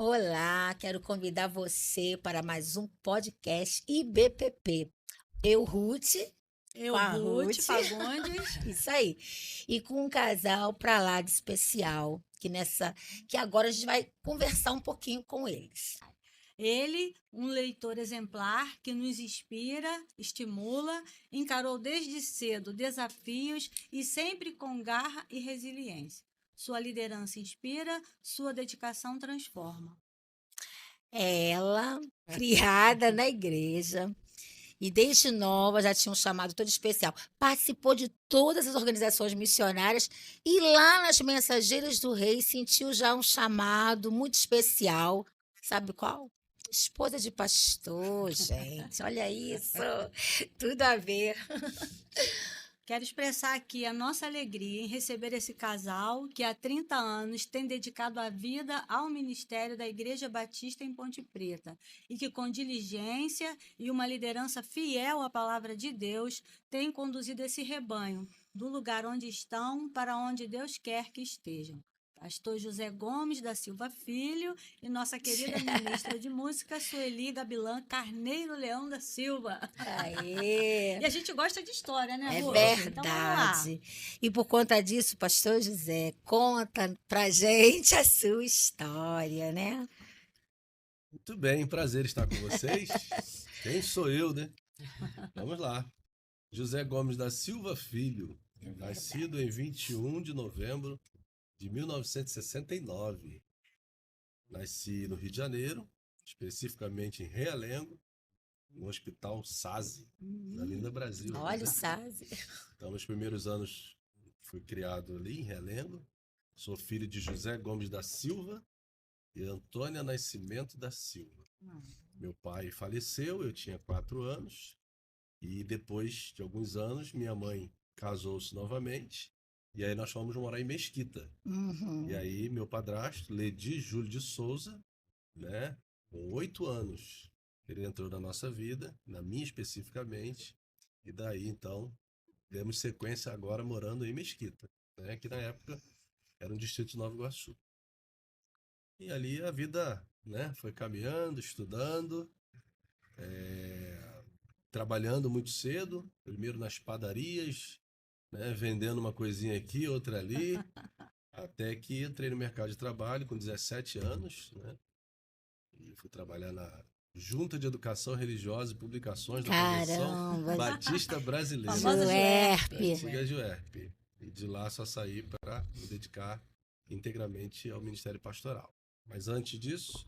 Olá, quero convidar você para mais um podcast IBPP. Eu, Ruth, com Eu, a Ruth Ruth, Fagundes. isso aí, e com um casal para lá de especial, que agora a gente vai conversar um pouquinho com eles. Ele, um leitor exemplar que nos inspira, estimula, encarou desde cedo desafios e sempre com garra e resiliência. Sua liderança inspira, sua dedicação transforma. Ela, criada na igreja, e desde nova já tinha um chamado todo especial. Participou de todas as organizações missionárias e lá nas Mensageiras do Rei sentiu já um chamado muito especial. Sabe qual? Esposa de pastor, gente. Olha isso. Tudo a ver. Quero expressar aqui a nossa alegria em receber esse casal que há 30 anos tem dedicado a vida ao ministério da Igreja Batista em Ponte Preta e que, com diligência e uma liderança fiel à palavra de Deus, tem conduzido esse rebanho do lugar onde estão para onde Deus quer que estejam. Pastor José Gomes da Silva Filho e nossa querida ministra de música, Sueli Gabilan Carneiro Leão da Silva. Aê. E a gente gosta de história, né, É Ruth? Então vamos lá. verdade. E por conta disso, pastor José, conta pra gente a sua história, né? Muito bem, prazer estar com vocês. Quem sou eu, né? Vamos lá. José Gomes da Silva Filho, nascido em 21 de novembro de 1969. Nasci no Rio de Janeiro, especificamente em Realengo, no Hospital SASE, na Avenida Brasil. Olha o Sazi. Então, nos primeiros anos, fui criado ali em Realengo. Sou filho de José Gomes da Silva e Antônia Nascimento da Silva. Meu pai faleceu, eu tinha 4 anos, e depois de alguns anos, minha mãe casou-se novamente, e aí nós fomos morar em Mesquita. Uhum. E aí meu padrasto, Ledi Júlio de Souza, né, com 8 anos, ele entrou na nossa vida, na minha especificamente, e daí então demos sequência agora morando em Mesquita, né, que na época era um distrito de Nova Iguaçu. E ali a vida, né, foi caminhando, estudando, trabalhando muito cedo, primeiro nas padarias, né, vendendo uma coisinha aqui, outra ali, até que entrei no mercado de trabalho com 17 anos, né, e fui trabalhar na Junta de Educação Religiosa e Publicações da Convenção Caramba, Batista Brasileira, Famosa da Juerp. antiga Juerp. E de lá só saí para me dedicar integralmente ao Ministério Pastoral. Mas antes disso,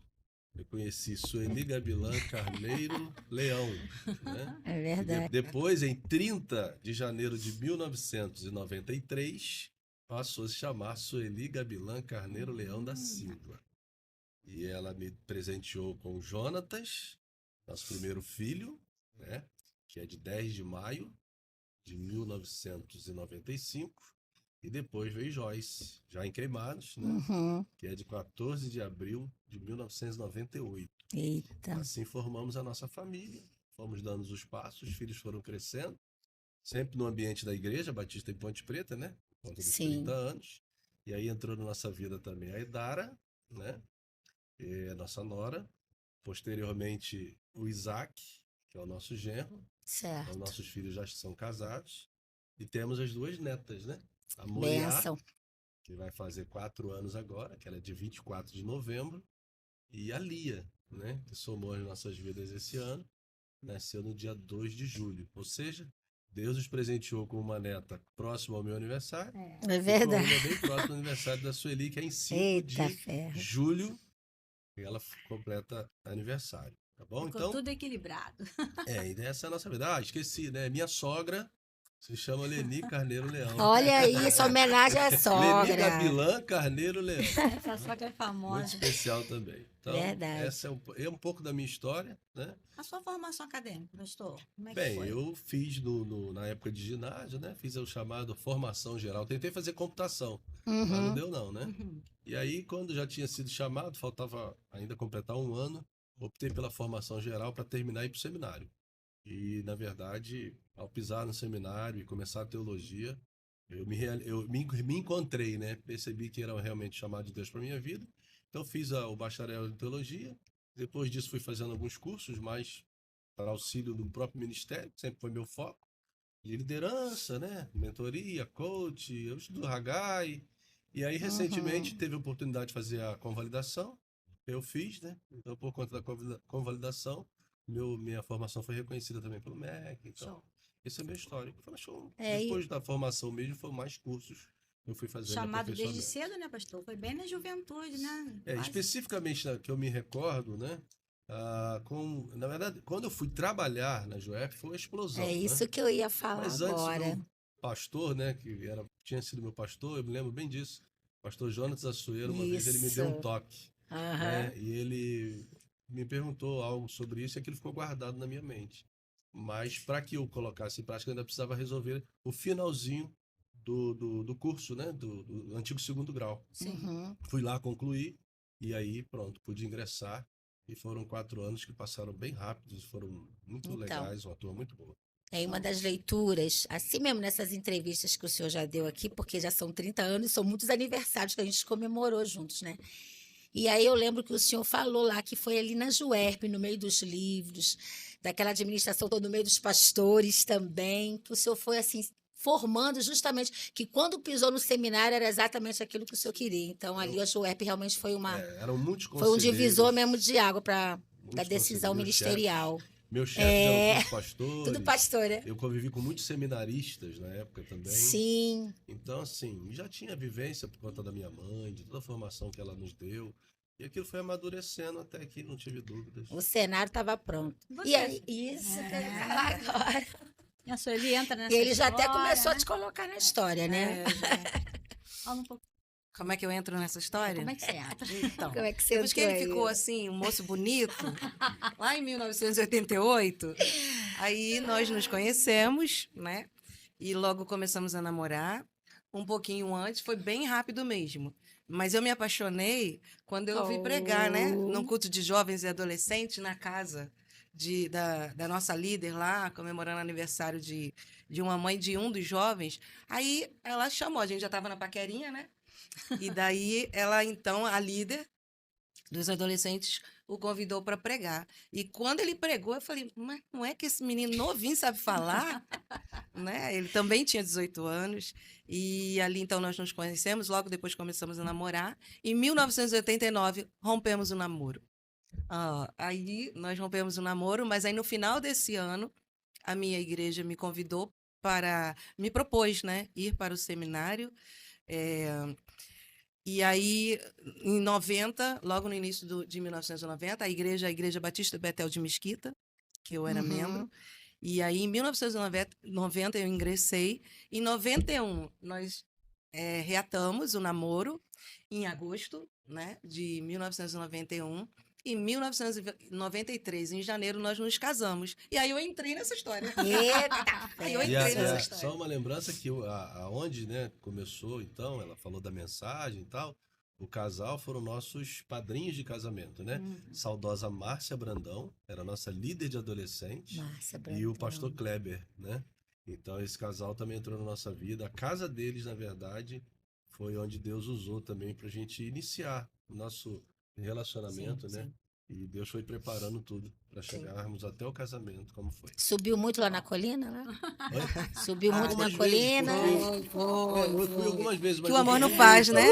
eu conheci Sueli Gabilan Carneiro Leão, né? É E verdade. depois, em 30 de janeiro de 1993, passou a se chamar Sueli Gabilan Carneiro Leão da Silva. E ela me presenteou com o Jonatas, nosso primeiro filho, né? Que é de 10 de maio de 1995. E depois veio Joyce, já em Cremados, né? Uhum. Que é de 14 de abril de 1998. Eita. Assim formamos a nossa família, fomos dando os passos, os filhos foram crescendo, sempre no ambiente da Igreja Batista em Ponte Preta, né? Por conta dos 30 Sim. anos. E aí entrou na nossa vida também a Edara, né? A nossa nora. Posteriormente, o Isaac, que é o nosso genro. Então, Certo. nossos filhos já são casados. E temos as duas netas, né? A Moriá, Bênção. que vai fazer 4 anos agora, que ela é de 24 de novembro. E a Lia, né? Que somou as nossas vidas esse ano. Nasceu no dia 2 de julho. Ou seja, Deus os presenteou com uma neta próxima ao meu aniversário É e com verdade. uma bem próxima ao aniversário da Sueli, que é em 5 Eita de ferro. julho, e ela completa aniversário. Tá bom? Ficou Então, tudo equilibrado. e essa é a nossa vida. Ah, esqueci, né? Minha sogra se chama Leni Carneiro Leão. Olha isso, homenagem à Leni sogra. Gabilan Carneiro Leão. Essa sogra é Muito famosa. especial também. Então, Verdade. essa é um pouco da minha história, né? A sua formação acadêmica, pastor, como é que Bem, foi? eu fiz na época de ginásio, né? Fiz o chamado formação geral. Tentei fazer computação, mas não Uhum. deu não, né? Uhum. E aí, quando já tinha sido chamado, faltava ainda completar um ano, optei pela formação geral para terminar e ir para o seminário. E, na verdade, ao pisar no seminário e começar a teologia, eu me encontrei, né? Percebi que era realmente chamado de Deus para minha vida Então fiz o bacharel em teologia. Depois disso fui fazendo alguns cursos, mais para auxílio do próprio ministério, que sempre foi meu foco, de liderança, né? Mentoria, coach, eu estudo Haggai. E aí, recentemente, teve a oportunidade de fazer a convalidação. Eu fiz, né? Então, por conta da convalidação, minha formação foi reconhecida também pelo MEC. Então, Show. esse é meu histórico. Foi show. É, Depois da formação mesmo, foram mais cursos que eu fui fazendo Chamado desde aperfeiçoamento. cedo, né, pastor? Foi bem na juventude, né? É, Quase. especificamente que eu me recordo, né? Na verdade, quando eu fui trabalhar na Joep, foi uma explosão, É né? isso que eu ia falar Mas antes agora. do pastor, né, tinha sido meu pastor, eu me lembro bem disso. Pastor Jonas Assuero, uma vez ele me deu um Isso. toque, Aham. né? E ele me perguntou algo sobre isso e aquilo ficou guardado na minha mente. Mas para que eu colocasse em prática, eu ainda precisava resolver o finalzinho do curso, né, do antigo segundo grau. Sim. Uhum. Fui lá concluir e aí, pronto, pude ingressar. E foram 4 anos que passaram bem rápidos, foram muito Então. legais, uma turma muito boa. É uma das leituras, assim mesmo nessas entrevistas que o senhor já deu aqui, porque já são 30 anos, são muitos aniversários que a gente comemorou juntos, né? E aí eu lembro que o senhor falou lá que foi ali na Juerp, no meio dos livros, daquela administração toda, no meio dos pastores também, que o senhor foi assim formando justamente que quando pisou no seminário era exatamente aquilo que o senhor queria. Então ali a Juerp realmente foi Eram muitos foi um divisor conselheiros, mesmo de água para da muitos decisão conselheiros, ministerial. meus chefes eram É, todos pastores. tudo pastor, né? Eu convivi com muitos seminaristas na época também. Sim. Então, assim, já tinha vivência por conta da minha mãe, de toda a formação que ela nos deu. E aquilo foi amadurecendo até que não tive dúvidas. O cenário estava pronto. Você- E aí, isso que eu ia falar agora. E a Sueli entra nessa E ele já até história, começou a né? te colocar na história, né? Fala um pouco. Como é que eu entro nessa história? Como é que você entra? Então, Como é que você depois que entrou ele aí? ficou assim, um moço bonito, lá em 1988, aí nós nos conhecemos, né? E logo começamos a namorar. Um pouquinho antes, foi bem rápido mesmo. Mas eu me apaixonei quando eu vi pregar, né? Num culto de jovens e adolescentes na casa da nossa líder lá, comemorando o aniversário de uma mãe de um dos jovens. Aí ela chamou, a gente já estava na paquerinha, né? E daí ela, então, a líder dos adolescentes, o convidou para pregar. E quando ele pregou, eu falei, mas não é que esse menino novinho sabe falar? Né? Ele também tinha 18 anos. E ali, então, nós nos conhecemos. Logo depois começamos a namorar. Em 1989, rompemos o namoro. Aí nós rompemos o namoro, mas aí no final desse ano, a minha igreja me convidou me propôs, né, ir para o seminário. E aí, em 90, logo no início de 1990, a Igreja Batista Betel de Mesquita, que eu era membro. E aí, em 1990, eu ingressei. Em 91, nós reatamos o namoro, em agosto, né, de 1991. Em 1993, em janeiro, nós nos casamos. E aí eu entrei nessa história. Eita! Aí eu E entrei nessa história. só uma lembrança que aonde, né, começou, então, ela falou da mensagem e tal, o casal foram nossos padrinhos de casamento, né? Saudosa Márcia Brandão, era a nossa líder de adolescente, Márcia e o Brandão. pastor Kleber, né? Então, esse casal também entrou na nossa vida. A casa deles, na verdade, foi onde Deus usou também para a gente iniciar o nosso relacionamento, né? E Deus foi preparando tudo para chegarmos até o casamento, como foi. Subiu muito lá na colina, né? Oi? Subiu muito na Algumas vezes, colina. Eu fui algumas vezes, mas Que o amor não eu faz, né?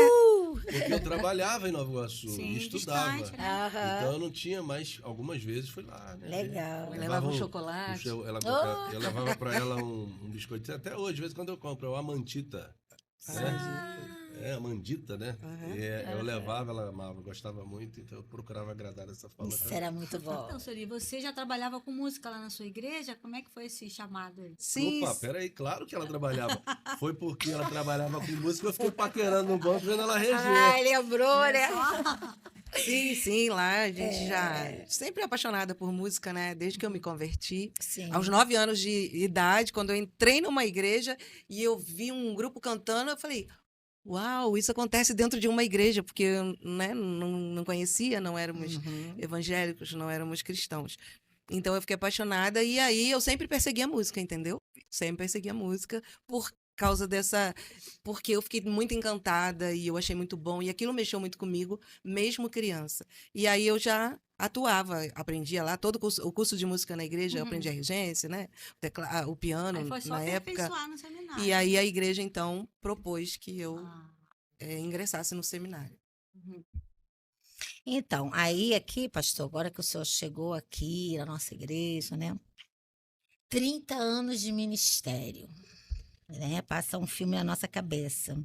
Porque eu trabalhava em Nova Iguaçu Sim, e estudava. distante, né? Aham. Então eu não tinha mais, algumas vezes fui lá, né? Legal. Levava um chocolate. Eu levava pra ela um biscoitinho, até hoje, de vez em quando eu compro, é o Amantita. É, Amandita, né? Eu levava, ela amava, gostava muito, então eu procurava agradar dessa forma. Isso também. era muito bom. Então, Sueli, você já trabalhava com música lá na sua igreja? Como é que foi esse chamado aí? Sim, Opa, peraí, claro que ela trabalhava. Foi porque ela trabalhava com música, eu fiquei paquerando no banco vendo ela reger. Ai, lembrou, né? sim, lá a gente já sempre apaixonada por música, né? Desde que eu me converti. Sim. Aos 9 anos de idade, quando eu entrei numa igreja e eu vi um grupo cantando, eu falei, uau, isso acontece dentro de uma igreja, porque eu, né, não conhecia, não éramos evangélicos, não éramos cristãos. Então eu fiquei apaixonada e aí eu sempre persegui a música, entendeu? Sempre persegui a música por causa dessa. Porque eu fiquei muito encantada e eu achei muito bom, e aquilo mexeu muito comigo, mesmo criança. E aí eu já atuava, aprendia lá, o curso de música na igreja, eu aprendi a regência, né? O piano Aí foi só na época. aperfeiçoar no seminário. E aí a igreja, então, propôs que eu Ah, ingressasse no seminário. uhum. Então, aí aqui, pastor, agora que o senhor chegou aqui na nossa igreja, né? 30 anos de ministério, né? Passa um filme na nossa cabeça.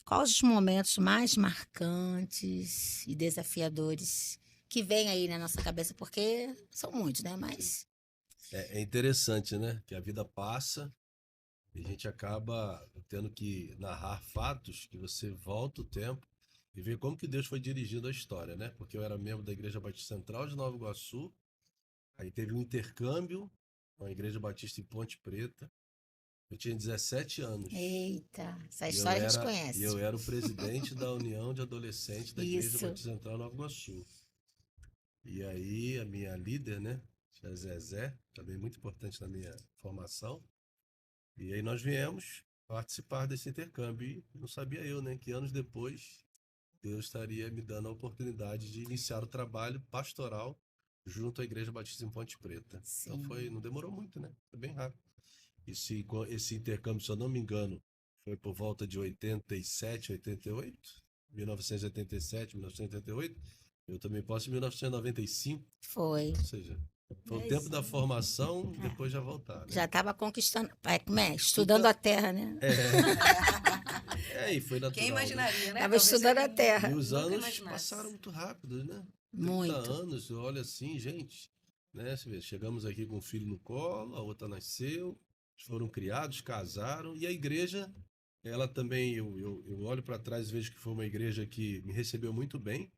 Quais os momentos mais marcantes e desafiadores que vêm aí na nossa cabeça? Porque são muitos, né? Mas É interessante, né? Que a vida passa e a gente acaba tendo que narrar fatos que você volta o tempo e vê como que Deus foi dirigindo a história, né? Porque eu era membro da Igreja Batista Central de Nova Iguaçu, aí teve um intercâmbio com a Igreja Batista em Ponte Preta. Eu tinha 17 anos. eita, essa E história a gente e conhece. eu era o presidente da União de Adolescentes da Igreja Isso. Batista Central Nova Iguaçu. E aí a minha líder, né, tia Zezé, também muito importante na minha formação. E aí nós viemos participar desse intercâmbio e não sabia eu, né, que anos depois Deus estaria me dando a oportunidade de iniciar o trabalho pastoral junto à Igreja Batista em Ponte Preta. Então Sim. não demorou muito, né? Foi bem rápido. Esse intercâmbio, se eu não me engano, foi por volta de 87, 88, 1987, 1988. Eu também posso em 1995, Foi. ou seja, foi o 10 tempo da anos. formação, É. depois já voltar, né? Já estava conquistando, como é? Estudando a terra, né? E foi natural. Quem imaginaria, né? Estava estudando a terra. E os Nunca anos imaginasse. passaram muito rápido, né? 30 Muito. anos, olha assim, gente, né? Você vê, chegamos aqui com um filho no colo, a outra nasceu, foram criados, casaram, e a igreja, ela também, eu olho para trás e vejo que foi uma igreja que me recebeu muito bem,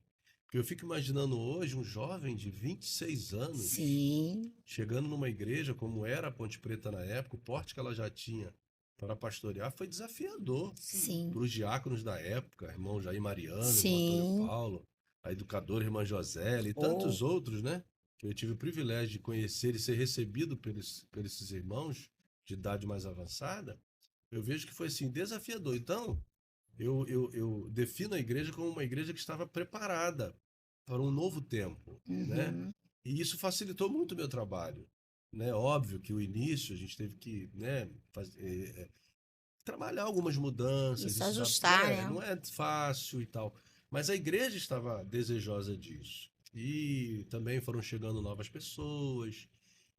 porque eu fico imaginando hoje um jovem de 26 anos Sim. chegando numa igreja como era a Ponte Preta na época, o porte que ela já tinha para pastorear foi desafiador Sim. para os diáconos da época, irmão Jair Mariano, irmão Sim. Antônio Paulo, a educadora irmã Josélia e tantos outros, né? Que eu tive o privilégio de conhecer e ser recebido por esses irmãos de idade mais avançada. Eu vejo que foi assim, desafiador. Então, eu defino a igreja como uma igreja que estava preparada para um novo tempo, né? Uhum. E isso facilitou muito o meu trabalho, né? Óbvio que o início a gente teve que, né, trabalhar algumas mudanças, Isso isso ajustar, né? não é fácil e tal. Mas a igreja estava desejosa disso. E também foram chegando novas pessoas.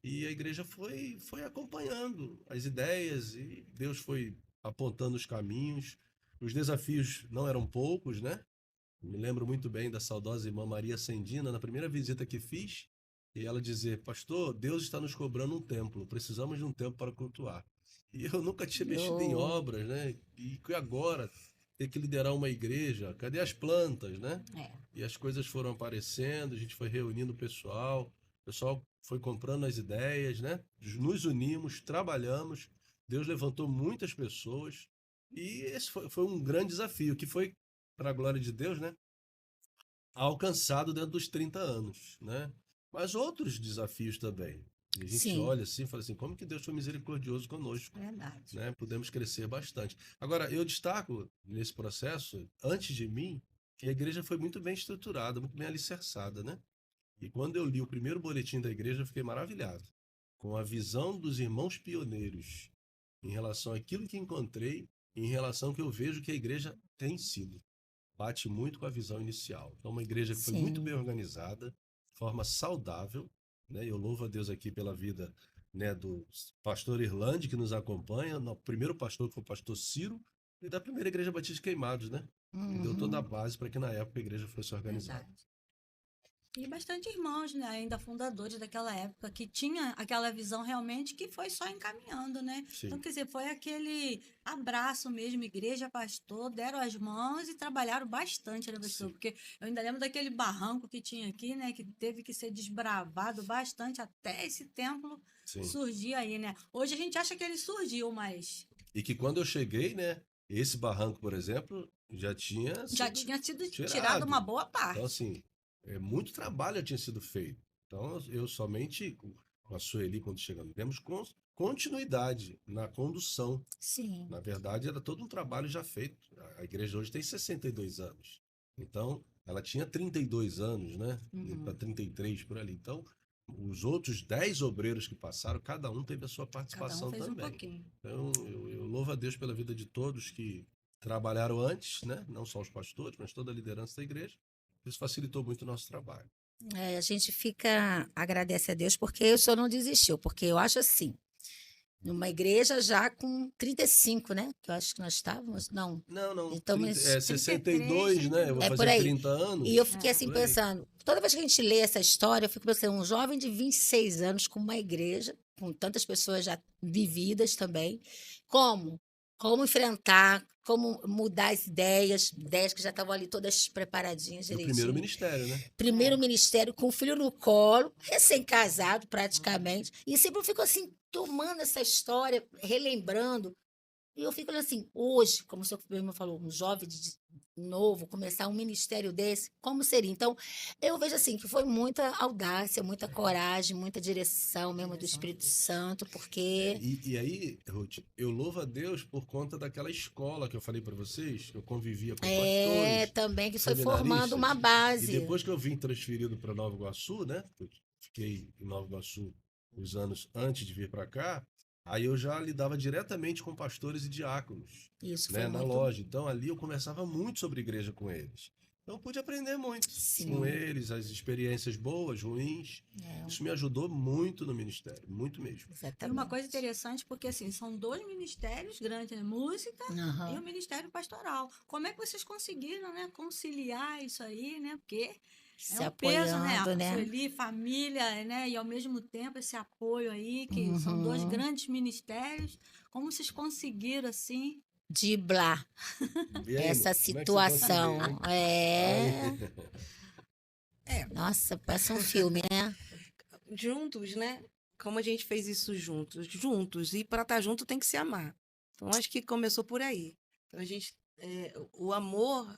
E a igreja foi acompanhando as ideias e Deus foi apontando os caminhos. Os desafios não eram poucos, né? Me lembro muito bem da saudosa irmã Maria Sendina, na primeira visita que fiz, e ela dizer: Pastor, Deus está nos cobrando um templo, precisamos de um templo para cultuar. E eu nunca tinha mexido em Eu- obras, né? E agora ter que liderar uma igreja, cadê as plantas, né? É. E as coisas foram aparecendo, a gente foi reunindo o pessoal foi comprando as ideias, né? Nos unimos, trabalhamos, Deus levantou muitas pessoas, e esse foi um grande desafio, que foi, para a glória de Deus, né? Alcançado dentro dos 30 anos, né? Mas outros desafios também. E a gente Sim. olha assim e fala assim, como que Deus foi misericordioso conosco, Verdade. né? Podemos crescer bastante. Agora, eu destaco nesse processo, antes de mim, que a igreja foi muito bem estruturada, muito bem alicerçada, né? E quando eu li o primeiro boletim da igreja, eu fiquei maravilhado com a visão dos irmãos pioneiros em relação àquilo que encontrei, em relação ao que eu vejo que a igreja tem sido. Bate muito com a visão inicial. Então, uma igreja que foi muito bem Sim. organizada, de forma saudável, né? Eu louvo a Deus aqui pela vida, né, do pastor Irlande, que nos acompanha, o primeiro pastor que foi o pastor Ciro, e da primeira igreja Batista de Queimados, né? Que deu toda a Uhum. base para que na época a igreja fosse organizada. Verdade. E bastante irmãos, né, ainda fundadores daquela época, que tinha aquela visão realmente que foi só encaminhando, né? Sim. Então, quer dizer, foi aquele abraço mesmo, igreja, pastor, deram as mãos e trabalharam bastante, né, pastor? Sim. Porque eu ainda lembro daquele barranco que tinha aqui, né, que teve que ser desbravado bastante até esse templo Sim. surgir aí, né? Hoje a gente acha que ele surgiu, mas E que quando eu cheguei, né, esse barranco, por exemplo, já tinha já sido tinha sido tirado. tirado uma boa parte. Então, assim, muito trabalho tinha sido feito. Então, eu somente, com a Sueli, quando chegamos, viemos continuidade na condução. Sim. Na verdade, era todo um trabalho já feito. A igreja hoje tem 62 anos. Então, ela tinha 32 anos, né? Para 33 por ali. Então, os outros 10 obreiros que passaram, cada um teve a sua Cada um participação fez um também. pouquinho. Então, eu louvo a Deus pela vida de todos que trabalharam antes, né? Não só os pastores, mas toda a liderança da igreja. Isso facilitou muito o nosso trabalho. A gente agradece a Deus porque o senhor não desistiu, porque eu acho assim, numa igreja já com 35, né? Que eu acho que nós estávamos, não. Não. Então, 62, né? Eu vou É por fazer aí. 30 anos. E eu fiquei assim por aí. pensando, toda vez que a gente lê essa história, eu fico pensando, um jovem de 26 anos com uma igreja, com tantas pessoas já vividas também, como? Como enfrentar, como mudar as ideias que já estavam ali todas preparadinhas, O primeiro direitinho. ministério, né? Primeiro ministério, com o filho no colo, recém-casado praticamente, e sempre eu fico assim, tomando essa história, relembrando, e eu fico olhando assim, hoje, como o senhor mesmo falou, um jovem novo, começar um ministério desse, como seria? Então, eu vejo assim, que foi muita audácia, muita coragem, muita direção mesmo do Espírito Santo, porque... E aí, Ruth, eu louvo a Deus por conta daquela escola que eu falei para vocês, que eu convivia com pastores, também que foi formando seminaristas. uma E base. depois que eu vim transferido para Nova Iguaçu, né? Eu fiquei em Nova Iguaçu os anos antes de vir para cá. Aí eu já lidava diretamente com pastores e diáconos, Isso né, foi na muito... loja. Então ali eu conversava muito sobre igreja com eles. Então eu pude aprender muito Sim. com eles, as experiências boas, ruins. Isso me ajudou muito no ministério, muito mesmo. E Exatamente. uma coisa interessante, porque assim, são dois ministérios grandes, né? Música e o ministério pastoral. Como é que vocês conseguiram, né, conciliar isso aí, né? Porque Se é um peso, né? apoiando, né? Ali, família, né? E ao mesmo tempo esse apoio aí, que são dois grandes ministérios. Como vocês conseguiram, assim? Driblar E aí, essa como é que você situação. conseguiu? Nossa, parece um filme, né? Juntos, né? Como a gente fez isso juntos? Juntos. E para estar junto tem que se amar. Então, acho que começou por aí. Então, o amor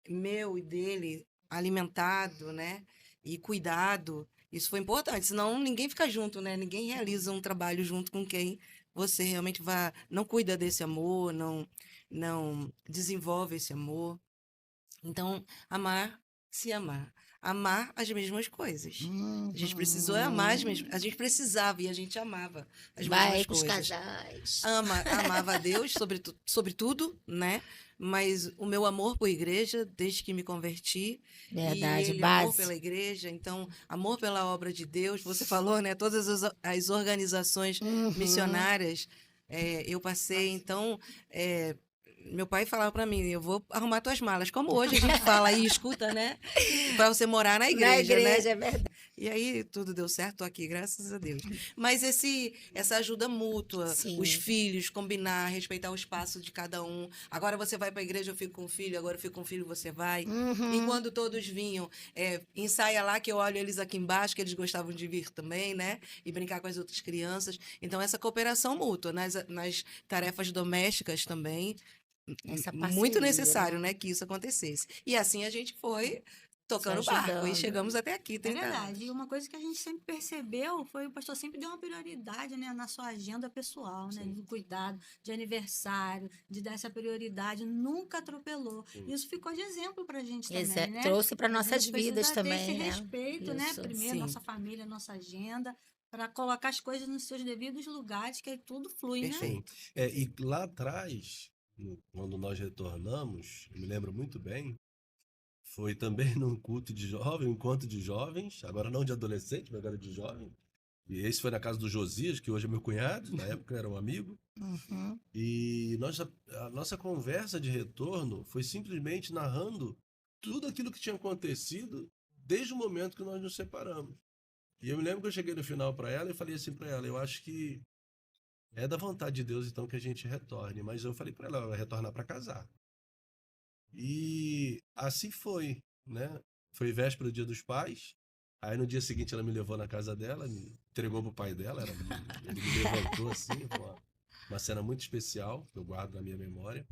meu e dele alimentado, né? E cuidado, isso foi importante. Senão, ninguém fica junto, né? Ninguém realiza um trabalho junto com quem você realmente não cuida desse amor, não desenvolve esse amor. Então, amar, se amar. Amar as mesmas coisas. A gente precisou amar a gente precisava e a gente amava as Vai mesmas com os coisas. casais. Amava a Deus sobre tudo, né? Mas o meu amor por igreja, desde que me converti, Verdade, e ele amor base. pela igreja, então, amor pela obra de Deus, você falou, né? Todas as organizações missionárias, eu passei, então, meu pai falava para mim, eu vou arrumar tuas malas, como hoje a gente fala e escuta, né? Para você morar na igreja, Na né? igreja, é verdade. E aí tudo deu certo, tô aqui, graças a Deus. Mas essa ajuda mútua, Sim. os filhos, combinar, respeitar o espaço de cada um. Agora você vai para a igreja, eu fico com o filho, agora eu fico com o filho, você vai. E quando todos vinham, ensaia lá que eu olho eles aqui embaixo, que eles gostavam de vir também, né? E brincar com as outras crianças. Então essa cooperação mútua nas tarefas domésticas também, Essa muito parceria, necessário, né, que isso acontecesse. E assim a gente foi tocando o barco ajudando. e chegamos até aqui, É 30 verdade. anos. E uma coisa que a gente sempre percebeu foi o pastor sempre deu uma prioridade, né, na sua agenda pessoal, né, de cuidado, de aniversário, de dar essa prioridade, nunca atropelou. Isso ficou de exemplo pra gente também, né? Trouxe para A nossas gente precisa vidas ter também, esse né? respeito, né? Isso, Primeiro, sim. nossa família, nossa agenda, para colocar as coisas nos seus devidos lugares, que aí tudo flui, né? Perfeito. E lá atrás, quando nós retornamos, eu me lembro muito bem, foi também num culto de jovem, um encontro de jovens, agora não de adolescente, mas agora de jovem. E esse foi na casa do Josias, que hoje é meu cunhado, na época era um amigo. E a nossa conversa de retorno foi simplesmente narrando tudo aquilo que tinha acontecido desde o momento que nós nos separamos. E eu me lembro que eu cheguei no final para ela e falei assim para ela, eu acho que é da vontade de Deus então que a gente retorne, mas eu falei para ela, ela vai retornar para casar. E assim foi, né? Foi véspera do Dia dos Pais. Aí no dia seguinte ela me levou na casa dela, me entregou pro pai dela, ele me levantou assim, foi uma cena muito especial, que eu guardo na minha memória.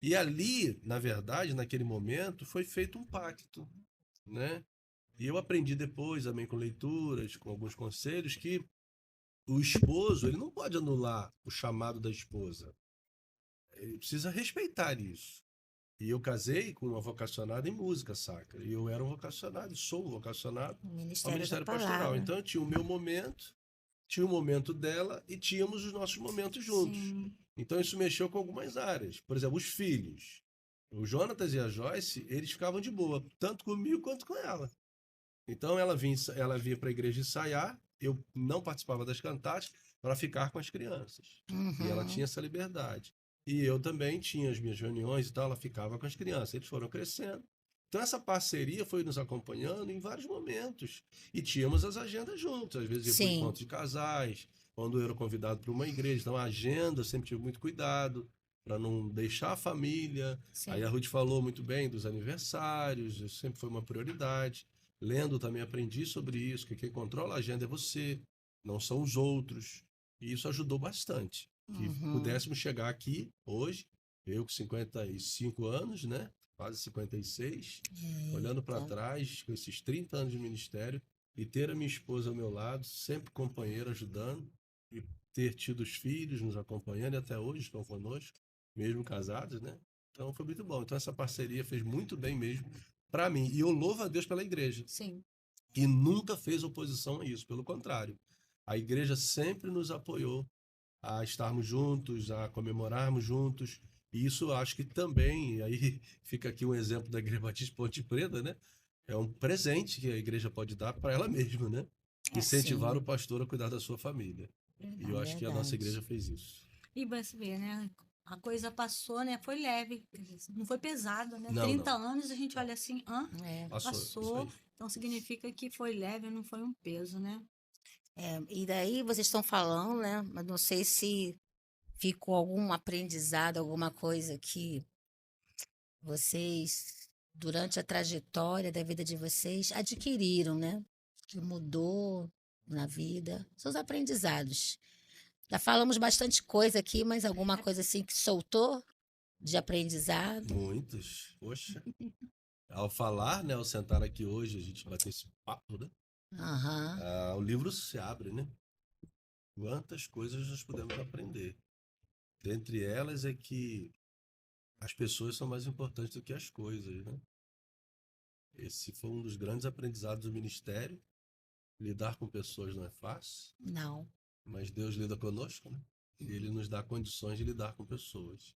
E ali, na verdade, naquele momento, foi feito um pacto, né? E eu aprendi depois, também com leituras, com alguns conselhos, que o esposo, ele não pode anular o chamado da esposa. Ele precisa respeitar isso. E eu casei com uma vocacionada em música sacra. E eu era um vocacionado, sou um vocacionado O ao Ministério da Ministério Pastoral. Palavra. Então eu tinha o meu momento, tinha o momento dela e tínhamos os nossos momentos juntos. Sim. Então isso mexeu com algumas áreas. Por exemplo, os filhos. O Jonatas e a Joyce, eles ficavam de boa, tanto comigo quanto com ela. Então ela vinha para a igreja ensaiar, eu não participava das cantatas para ficar com as crianças. E ela Uhum. tinha essa liberdade. E eu também tinha as minhas reuniões e tal, ela ficava com as crianças. Eles foram crescendo. Então essa parceria foi nos acompanhando em vários momentos. E tínhamos as agendas juntos. Às vezes eu fui Sim. encontro de casais, quando eu era convidado para uma igreja. Então a agenda eu sempre tive muito cuidado para não deixar a família. Sim. Aí a Ruth falou muito bem dos aniversários, isso sempre foi uma prioridade. Lendo também aprendi sobre isso, que quem controla a agenda é você, não são os outros. E isso ajudou bastante. Que Uhum. pudéssemos chegar aqui hoje, eu com 55 anos, né? Quase 56, olhando para Eita. trás, com esses 30 anos de ministério, e ter a minha esposa ao meu lado, sempre companheira, ajudando, e ter tido os filhos nos acompanhando, e até hoje estão conosco, mesmo casados, né? Então foi muito bom. Então essa parceria fez muito bem mesmo para mim. E eu louvo a Deus pela igreja, Sim. que nunca fez oposição a isso. Pelo contrário, a igreja sempre nos apoiou a estarmos juntos, a comemorarmos juntos. E isso eu acho que também, e aí fica aqui um exemplo da Igreja Batista Ponte Preta, né? É um presente que a igreja pode dar para ela mesma, né? Incentivar Sim. o pastor a cuidar da sua família. E eu acho que a nossa Verdade. igreja fez isso. E você vê, né? A coisa passou, né? Foi leve, quer dizer, não foi pesado, né? Não, 30 não. anos a gente olha assim, É. Passou. Isso passou. aí. Então significa que foi leve, não foi um peso, né? E daí vocês estão falando, né? Mas não sei se ficou algum aprendizado, alguma coisa que vocês, durante a trajetória da vida de vocês, adquiriram, né? Que mudou na vida. Seus aprendizados. Já falamos bastante coisa aqui, mas alguma coisa assim que soltou de aprendizado? Muitos. Poxa. Ao falar, né? Ao sentar aqui hoje, a gente bater esse papo, né? Aham. O livro se abre, né? Quantas coisas nós podemos aprender. Dentre elas é que as pessoas são mais importantes do que as coisas, né? Esse foi um dos grandes aprendizados do ministério. Lidar com pessoas não é fácil, Não. mas Deus lida conosco, né? E Ele nos dá condições de lidar com pessoas.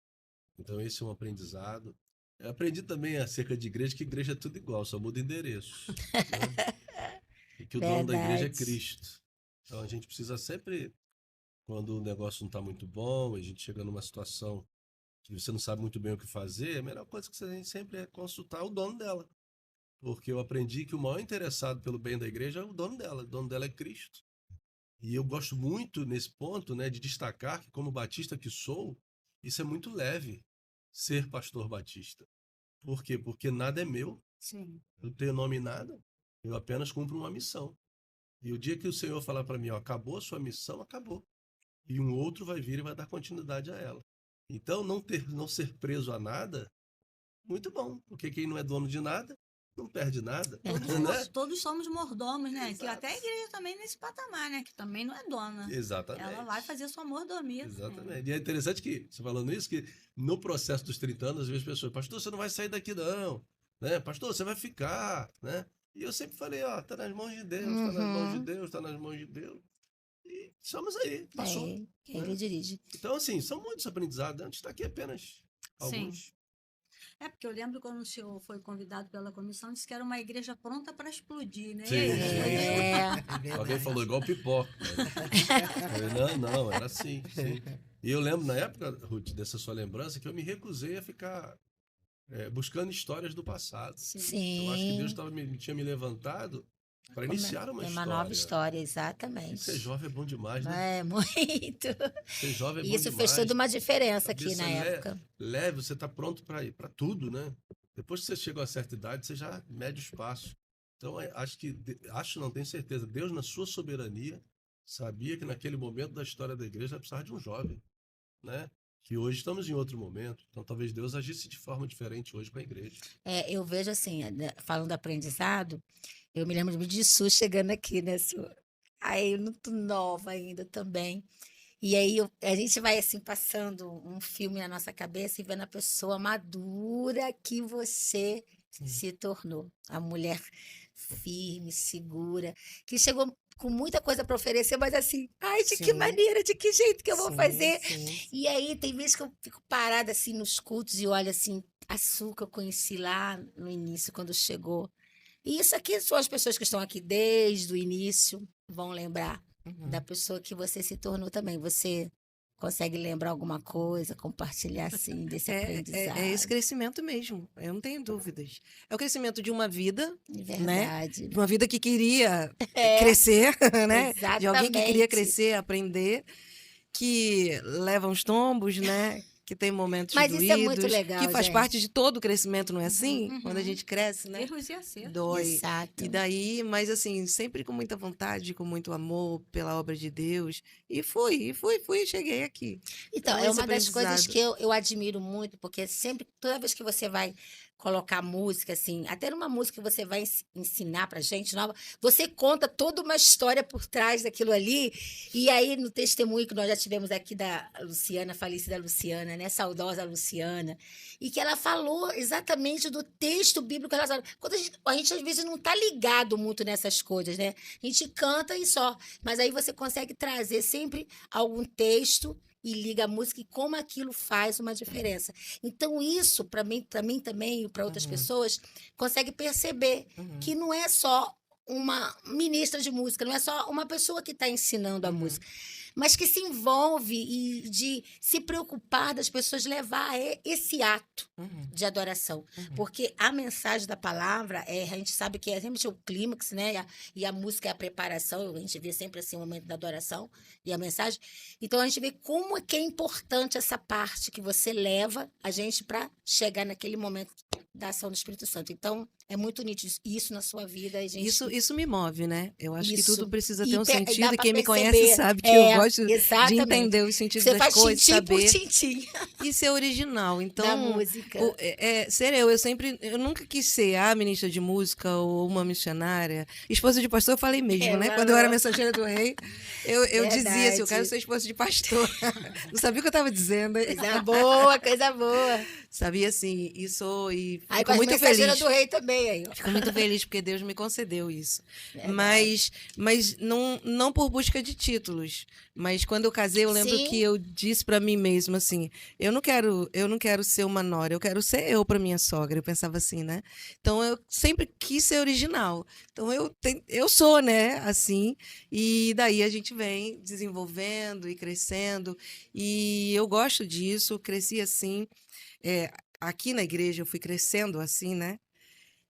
Então esse é um aprendizado. Eu aprendi também acerca de igreja, que igreja é tudo igual, só muda endereço, né? E que o dono da igreja é Verdade. Cristo. Então a gente precisa sempre, quando o negócio não está muito bom, a gente chega numa situação que você não sabe muito bem o que fazer, a melhor coisa que a gente sempre é consultar o dono dela. Porque eu aprendi que o maior interessado pelo bem da igreja é o dono dela. O dono dela é Cristo. E eu gosto muito nesse ponto, né, de destacar que, como batista que sou, isso é muito leve, ser pastor batista. Por quê? Porque nada é meu, Sim. eu não tenho nome em nada, eu apenas cumpro uma missão. E o dia que o Senhor falar para mim, ó, acabou a sua missão, acabou. E um outro vai vir e vai dar continuidade a ela. Então, não ser preso a nada, muito bom, porque quem não é dono de nada, não perde nada, né? Todos somos mordomos, né? Que Exato. até a igreja também nesse patamar, né? Que também não é dona. Exatamente. Ela vai fazer sua mordomia. Exatamente. E é interessante que, você falando isso, que no processo dos 30 anos, às vezes as pessoas, pastor, você não vai sair daqui não, né? Pastor, você vai ficar, né? E eu sempre falei, ó, tá nas mãos de Deus, tá nas mãos de Uhum. Deus, tá nas mãos de Deus. E estamos aí, passou. É, ele dirige. Então, assim, são muitos aprendizados, antes está aqui apenas alguns. É, porque eu lembro quando o senhor foi convidado pela comissão, disse que era uma igreja pronta para explodir, né? Sim. E aí? É. Alguém falou igual pipoca. Eu falei, não, era assim, sim. E eu lembro na época, Ruth, dessa sua lembrança, que eu me recusei a ficar buscando histórias do passado. Eu acho que Deus Sim. tinha me levantado para iniciar uma Tem história. uma nova história, E ser exatamente. jovem é bom demais, né? É, muito. Ser jovem é E bom isso demais. fez toda uma diferença aqui Cabeça na época. leve, você está pronto para ir para tudo, né? Depois que você chega a uma certa idade, você já mede os passos. Então, não tenho certeza, Deus, na sua soberania, sabia que naquele momento da história da igreja precisava de um jovem, né? Que hoje estamos em outro momento. Então, talvez Deus agisse de forma diferente hoje com a igreja. Eu vejo assim, né, falando do aprendizado, eu me lembro de Su chegando aqui, né, Su? aí muito nova ainda também. E aí a gente vai assim passando um filme na nossa cabeça e vendo a pessoa madura que você Sim. se tornou. A mulher firme, segura, que chegou com muita coisa para oferecer, mas assim, ai, de que Sim. maneira, de que jeito que eu vou Sim, fazer? sim. E aí tem vezes que eu fico parada assim nos cultos e olho assim, a Su que eu conheci lá no início, quando chegou. E isso aqui são as pessoas que estão aqui desde o início, vão lembrar da Uhum. pessoa que você se tornou também. Você consegue lembrar alguma coisa, compartilhar assim desse É esse aprendizado? crescimento mesmo, eu não tenho dúvidas. É o crescimento de uma vida, De né? verdade. De uma vida que queria É, crescer, né? De alguém que queria exatamente. crescer, aprender, que leva uns tombos, né? Que tem momentos Mas isso é muito doídos, que legal, faz parte gente. de todo o crescimento, não é assim? Uhum. Quando a gente cresce, né? Erros e acertos. Dói. E Exato. daí, mas assim, sempre com muita vontade, com muito amor pela obra de Deus. E fui, cheguei aqui. Então, Então, é esse uma das coisas aprendizado. que eu admiro muito, porque sempre, toda vez que você vai colocar música, assim, até numa música que você vai ensinar pra gente nova, você conta toda uma história por trás daquilo ali. E aí, no testemunho que nós já tivemos aqui da Luciana, falecida Luciana, né? Saudosa Luciana, e que ela falou exatamente do texto bíblico relacionado. Quando a gente às vezes não está ligado muito nessas coisas, né? A gente canta e só. Mas aí você consegue trazer sempre algum texto e liga a música e como aquilo faz uma diferença. Então, isso, para mim também e para outras Uhum, pessoas, consegue perceber uhum, que não é só uma ministra de música, não é só uma pessoa que está ensinando a uhum, música, mas que se envolve e de se preocupar das pessoas levar esse ato uhum, de adoração. uhum. Porque a mensagem da palavra, a gente sabe que é sempre o clímax, né? E a música é a preparação, a gente vê sempre assim o momento da adoração e a mensagem. Então a gente vê como é que é importante essa parte que você leva a gente para chegar naquele momento da ação do Espírito Santo. Então, é muito nítido isso na sua vida, a gente. Isso me move, né? Eu acho que tudo Isso. precisa ter E um dá sentido, e para quem me conhece perceber. sabe que eu gosto de Exatamente. entender os sentidos Você das faz coisas, tintim por saber tintim e ser original. da Então, música. ser eu nunca quis ser a ministra de música ou uma missionária. Esposa de pastor, eu falei mesmo, É, né? Quando eu era falou. mensageira do rei, eu dizia assim, eu quero Verdade. ser esposa de pastor. Não sabia o que eu estava dizendo, hein? Coisa boa, coisa boa. Sabia assim, e Aí com fico as muito mensageiras feliz. do rei também, aí, ó. Fico muito feliz porque Deus me concedeu isso. Verdade. Mas não por busca de títulos. Mas quando eu casei, eu lembro que Sim, eu disse para mim mesma assim: eu não quero ser uma nora, eu quero ser eu para minha sogra. Eu pensava assim, né? Então eu sempre quis ser original. Então eu sou, né? Assim. E daí a gente vem desenvolvendo e crescendo. E eu gosto disso, cresci assim. É, aqui na igreja eu fui crescendo assim, né?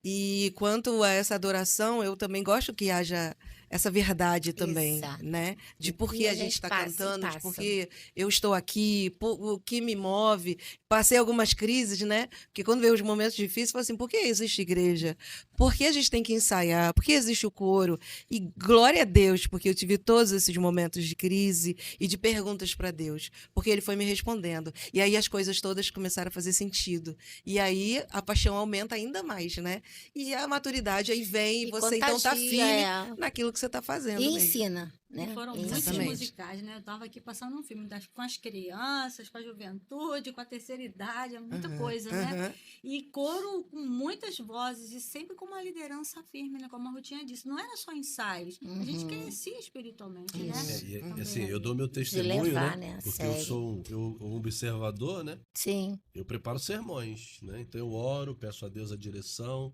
E quanto a essa adoração, eu também gosto que haja essa verdade também, exato. né? De por E que a a gente gente está passa e cantando, de por passa. que eu estou aqui, o que me move. Passei algumas crises, né? Porque quando veio os momentos difíceis, eu falei assim, por que existe igreja? Por que a gente tem que ensaiar? Por que existe o coro? E glória a Deus, porque eu tive todos esses momentos de crise e de perguntas para Deus, porque Ele foi me respondendo. E aí as coisas todas começaram a fazer sentido. E aí a paixão aumenta ainda mais, né? E a maturidade aí vem e E você então tá contagia, firme é. naquilo que você está E fazendo mesmo. ensina, E né? foram E muitos ensina. Exatamente. musicais, né? Eu estava aqui passando um filme com as crianças, com a juventude, com a terceira idade, é muita Aham, coisa, né? aham. E coro com muitas vozes e sempre com uma liderança firme, né? Como a Rutinha disse, não era só ensaios, a gente Uhum. crescia espiritualmente, né? Isso. E, assim, Também eu dou ali. meu De testemunho, levar, né? né? A Porque eu sério. sou um observador, né? Sim. Eu preparo sermões, né? Então eu oro, peço a Deus a direção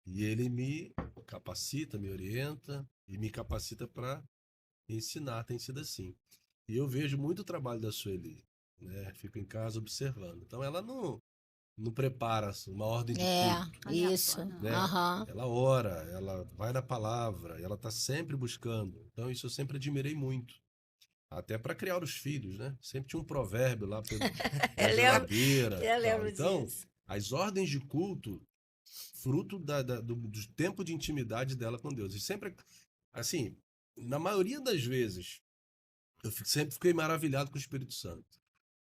e ele me capacita, me orienta e me capacita para ensinar. Tem sido assim. E eu vejo muito o trabalho da Sueli, né? Fico em casa observando. Então ela não prepara uma ordem de É, culto, isso. Aleatório, não. né? Aham. Ela ora, ela vai na palavra, ela está sempre buscando. Então isso eu sempre admirei muito. Até para criar os filhos, né? Sempre tinha um provérbio lá na Eu lembro, geladeira, eu tal. lembro Então, disso. as ordens de culto, fruto do tempo de intimidade dela com Deus. E sempre, assim, na maioria das vezes, sempre fiquei maravilhado com o Espírito Santo.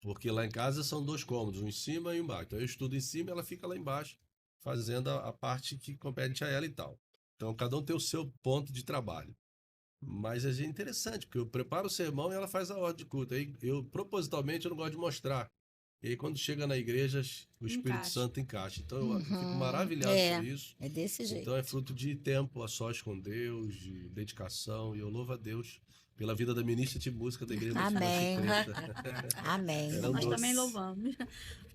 Porque lá em casa são dois cômodos, um em cima e um embaixo. Então eu estudo em cima e ela fica lá embaixo, fazendo a parte que compete a ela e tal. Então cada um tem o seu ponto de trabalho. Mas é interessante, porque eu preparo o sermão e ela faz a ordem de culto. Aí propositalmente, eu não gosto de mostrar. E aí, quando chega na igreja, o Espírito Encaixa. Santo encaixa. Então, eu fico Uhum. maravilhado por isso. É desse jeito. Então, é fruto de tempo a sós com Deus, de dedicação. E eu louvo a Deus pela vida da ministra de música da Igreja Amém. Batista Preta. Amém. Era um Nós doce. também louvamos.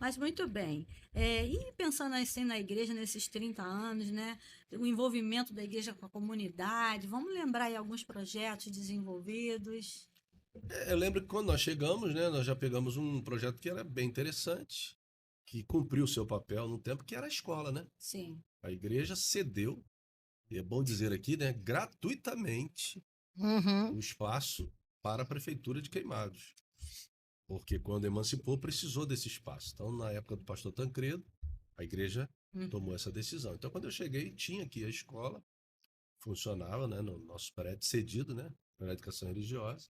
Mas muito bem. E pensando assim na igreja, nesses 30 anos, né? O envolvimento da igreja com a comunidade, vamos lembrar aí alguns projetos desenvolvidos. Eu lembro que quando nós chegamos, né, nós já pegamos um projeto que era bem interessante, que cumpriu o seu papel no tempo, que era a escola, né? Sim. A igreja cedeu, e é bom dizer aqui, né, gratuitamente, Uhum. o espaço para a prefeitura de Queimados. Porque quando emancipou, precisou desse espaço. Então, na época do pastor Tancredo, a igreja tomou essa decisão. Então, quando eu cheguei, tinha aqui a escola, funcionava, né, no nosso prédio cedido, né, para a educação religiosa.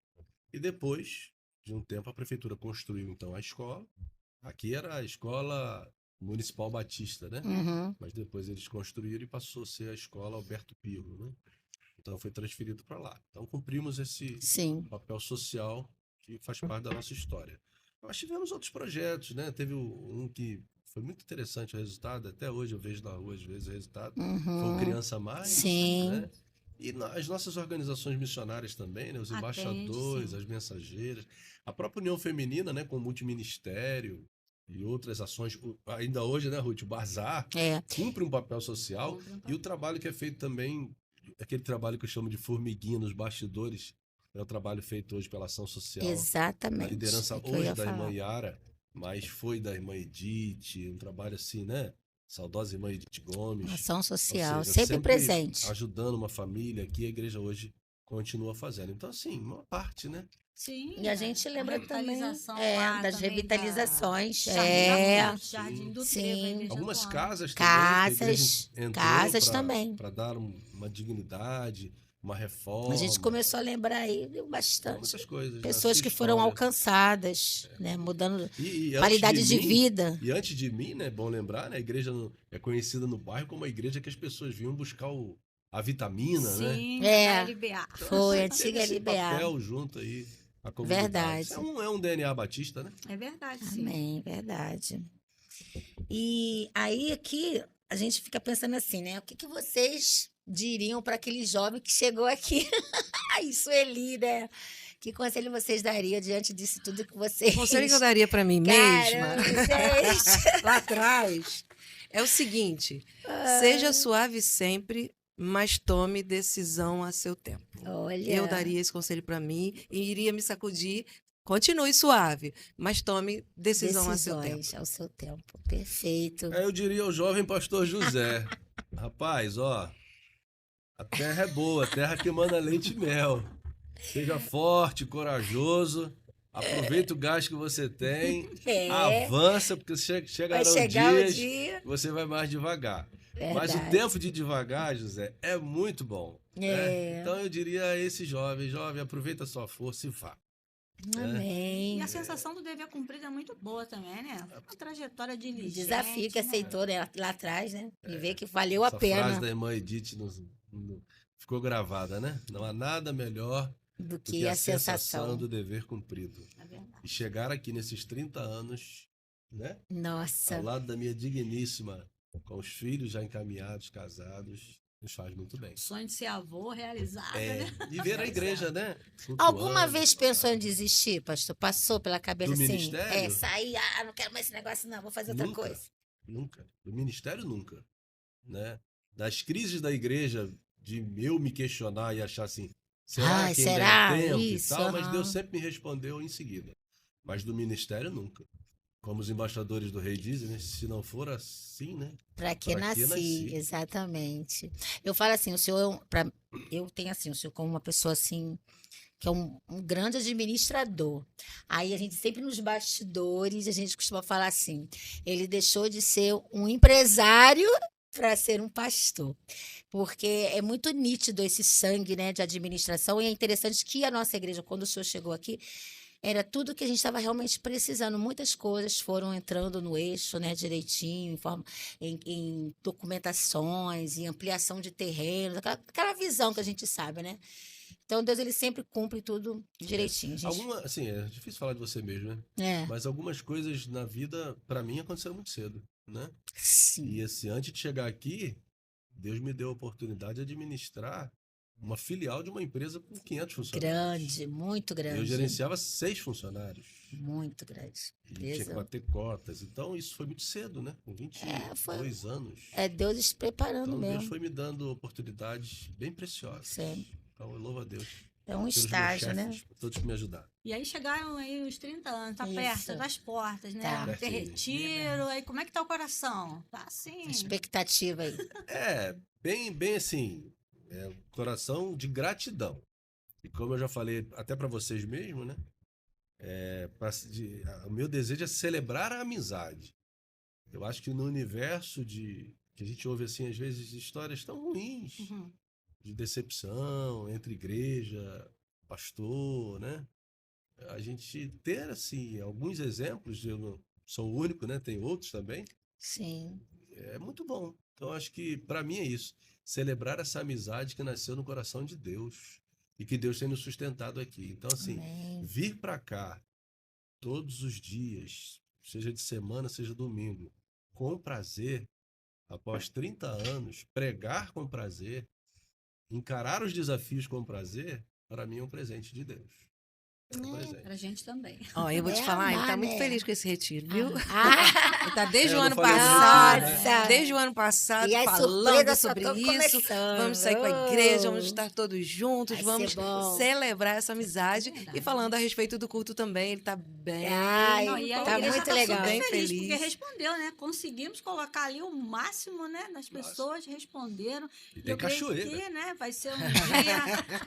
E depois de um tempo, a prefeitura construiu, então, a escola. Aqui era a Escola Municipal Batista, né? Uhum. Mas depois eles construíram e passou a ser a Escola Alberto Pirro, né? Então foi transferido para lá. Então cumprimos esse Sim. papel social que faz parte da nossa história. Nós tivemos outros projetos, né? Teve um que foi muito interessante o resultado, até hoje eu vejo na rua às vezes o resultado. Foi o Uhum. Criança Mais, Sim. né? E as nossas organizações missionárias também, né? Os Atende, embaixadores, sim. as mensageiras, a própria União Feminina, né? Com o multiministério e outras ações. Ainda hoje, né, Ruth? O Bazar É. cumpre um papel social Cumpre um e o trabalho que é feito também, aquele trabalho que eu chamo de formiguinha nos bastidores, é o trabalho feito hoje pela ação social, na Exatamente. liderança É que eu hoje ia da irmã falar. Yara, mas foi da irmã Edith, um trabalho assim, né? Saudosa irmã Edith Gomes. Ação Ou social, seja, sempre presente. ajudando uma família que a igreja hoje continua fazendo. Então, assim, uma parte, né? Sim. E a gente lembra também revitalização lá das também revitalizações. Jardim do Sim. Trevo, a igreja Algumas atuando. casas também, que a igreja Casas. entrou Casas também. para dar uma dignidade, uma A reforma. gente começou a lembrar aí bastante. Muitas coisas. né? Pessoas Sua que foram história. alcançadas, né? Mudando E antes qualidade de mim, vida. E antes de mim, né, é bom lembrar, né, a igreja é conhecida no bairro como a igreja que as pessoas vinham buscar a vitamina, né? Sim, É. a LBA. Foi a Teve antiga esse LBA. papel junto aí à comunidade. Verdade. É um DNA batista, né? É verdade, sim. Amém, verdade. E aí aqui a gente fica pensando assim, né? O que vocês diriam para aquele jovem que chegou aqui? Ai, Sueli, né? Que conselho vocês dariam diante disso tudo que vocês... O conselho que eu daria para mim mesma, Caramba, gente! lá atrás, é o seguinte: seja suave sempre, mas tome decisão a seu tempo. Olha, Eu daria esse conselho para mim e iria me sacudir. Continue suave, mas tome decisão a seu tempo. decisões ao seu tempo. Perfeito. Aí eu diria ao jovem pastor José, rapaz, ó, a terra é boa, a terra que manda leite e mel. Seja forte, corajoso, aproveita o gás que você tem, É, avança, porque vai chegarão chegar o dias dia. que você vai mais devagar. Mas o Verdade. tempo de devagar, José, é muito bom. né? É. Então eu diria a esse jovem, aproveita a sua força e vá. Amém. E a sensação do dever cumprido é muito boa também, né? Uma trajetória O diligente. desafio que né? aceitou, né, lá atrás, né? E ver que valeu a Essa frase pena da irmã Edith ficou gravada, né? Não há nada melhor do do que que a sensação. do dever cumprido. É verdade. E chegar aqui nesses 30 anos, né? Nossa, Ao lado da minha digníssima, com os filhos já encaminhados, casados, nos faz muito bem. O sonho de ser avô realizado, É, né? e ver a igreja, né? alguma flutuando. vez pensou em desistir, pastor? Passou pela cabeça Do assim? ministério? Sair, não quero mais esse negócio não, vou fazer outra Nunca. coisa. Nunca. Do ministério, nunca. Né? Das crises da igreja, de eu me questionar e achar assim, será Ai, que ainda será? é tempo Isso, e tal? Mas aham. Deus sempre me respondeu em seguida. Mas do ministério, nunca. Como os embaixadores do rei dizem, né? Se não for assim, né? Pra que Pra que nasci, nasci? exatamente. Eu falo assim, o senhor, eu tenho assim, o senhor como uma pessoa assim, que é um grande administrador. Aí a gente sempre nos bastidores, a gente costuma falar assim, ele deixou de ser um empresário para ser um pastor. Porque é muito nítido esse sangue, né, de administração, e é interessante que a nossa igreja, quando o senhor chegou aqui, era tudo que a gente estava realmente precisando. Muitas coisas foram entrando no eixo, né, direitinho, em documentações, em ampliação de terrenos, aquela visão que a gente sabe, né? Então, Deus, ele sempre cumpre tudo direitinho, gente. Assim, é difícil falar de você mesmo, né? É, Mas algumas coisas na vida, pra mim, aconteceram muito cedo, né? sim. E assim, antes de chegar aqui, Deus me deu a oportunidade de administrar uma filial de uma empresa com 500 funcionários. Grande, muito Eu grande. gerenciava 6 funcionários. Muito grande. E tinha que Empresa. bater cotas. Então, isso foi muito cedo, né? Com 22 anos. É Deus preparando Então, Deus mesmo. foi me dando oportunidades bem preciosas. Sim. Então, eu louvo a Deus É um pelos meus estágio, né? chefes, por todos que me ajudaram. E aí chegaram aí os 30 anos, tá Isso. perto das portas, né? Tá. Vai ter Pertinho. retiro, aí como é que tá o coração? Tá assim. Expectativa aí. É, bem assim, um coração de gratidão. E como eu já falei até para vocês mesmo, né? O meu desejo é celebrar a amizade. Eu acho que no universo que a gente ouve assim às vezes histórias tão ruins, Uhum. de decepção entre igreja, pastor, né? A gente ter assim alguns exemplos, eu não sou o único, né? Tem outros também. Sim. É muito bom. Então acho que para mim é isso, celebrar essa amizade que nasceu no coração de Deus e que Deus tem nos sustentado aqui. Então assim, Amém. vir para cá todos os dias, seja de semana, seja domingo, com prazer, após 30 anos, pregar com prazer, encarar os desafios com prazer, para mim é um presente de Deus. É um presente. Pra gente também. Ó, eu vou te É falar, ele tá amar, muito né? feliz com esse retiro, viu? Ah, Ele tá desde É, o eu ano não falei passado, muito, né? desde o ano passado, e as falando surpresas só sobre estão isso. começando. Vamos sair com a igreja, vamos estar todos juntos, Vai vamos ser bom. celebrar essa amizade. É verdade. E falando a respeito do culto também, ele tá bem. Ai, Não, e a tá igreja muito tá legal. super Bem feliz, feliz. porque respondeu, né? Conseguimos colocar ali o máximo, né? Das pessoas responderam. E E tem eu creio cachoeira. que, né? Vai ser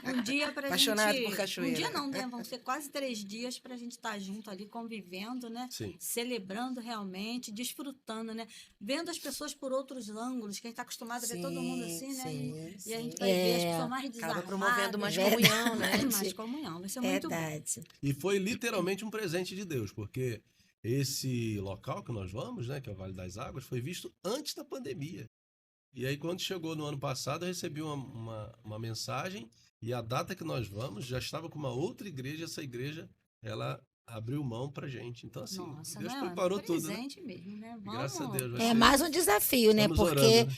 um dia pra Apaixonado gente... por cachoeira. Um dia não, né? Vão ser quase 3 dias pra gente estar junto ali, convivendo, né? Sim. Celebrando realmente, desfrutando, né? Vendo as pessoas por outros ângulos, que a gente tá acostumado a ver todo mundo assim, né? E a gente vai ver as pessoas mais Acaba desarmadas. promovendo mais Verdade. comunhão, né? Mais comunhão. Vai ser muito bom. Verdade. E foi literalmente um presente de Deus, porque esse local que nós vamos, né, que é o Vale das Águas, foi visto antes da pandemia. E aí, quando chegou no ano passado, eu recebi uma mensagem e a data que nós vamos já estava com uma outra igreja. Essa igreja, ela abriu mão pra gente. Então, assim, Nossa, Deus né? preparou tudo, né? Presente mesmo, né? E graças a Deus. vai É ser- mais um desafio, né? Estamos Porque orando,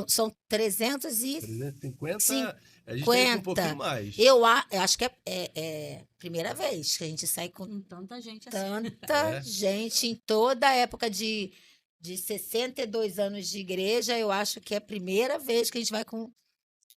né? são 350. 350, a gente tem que ir um pouquinho mais. Eu acho que é primeira vez que a gente sai com Com tanta gente assim. tanta É. gente em toda a época de 62 anos de igreja. Eu acho que é a primeira vez que a gente vai com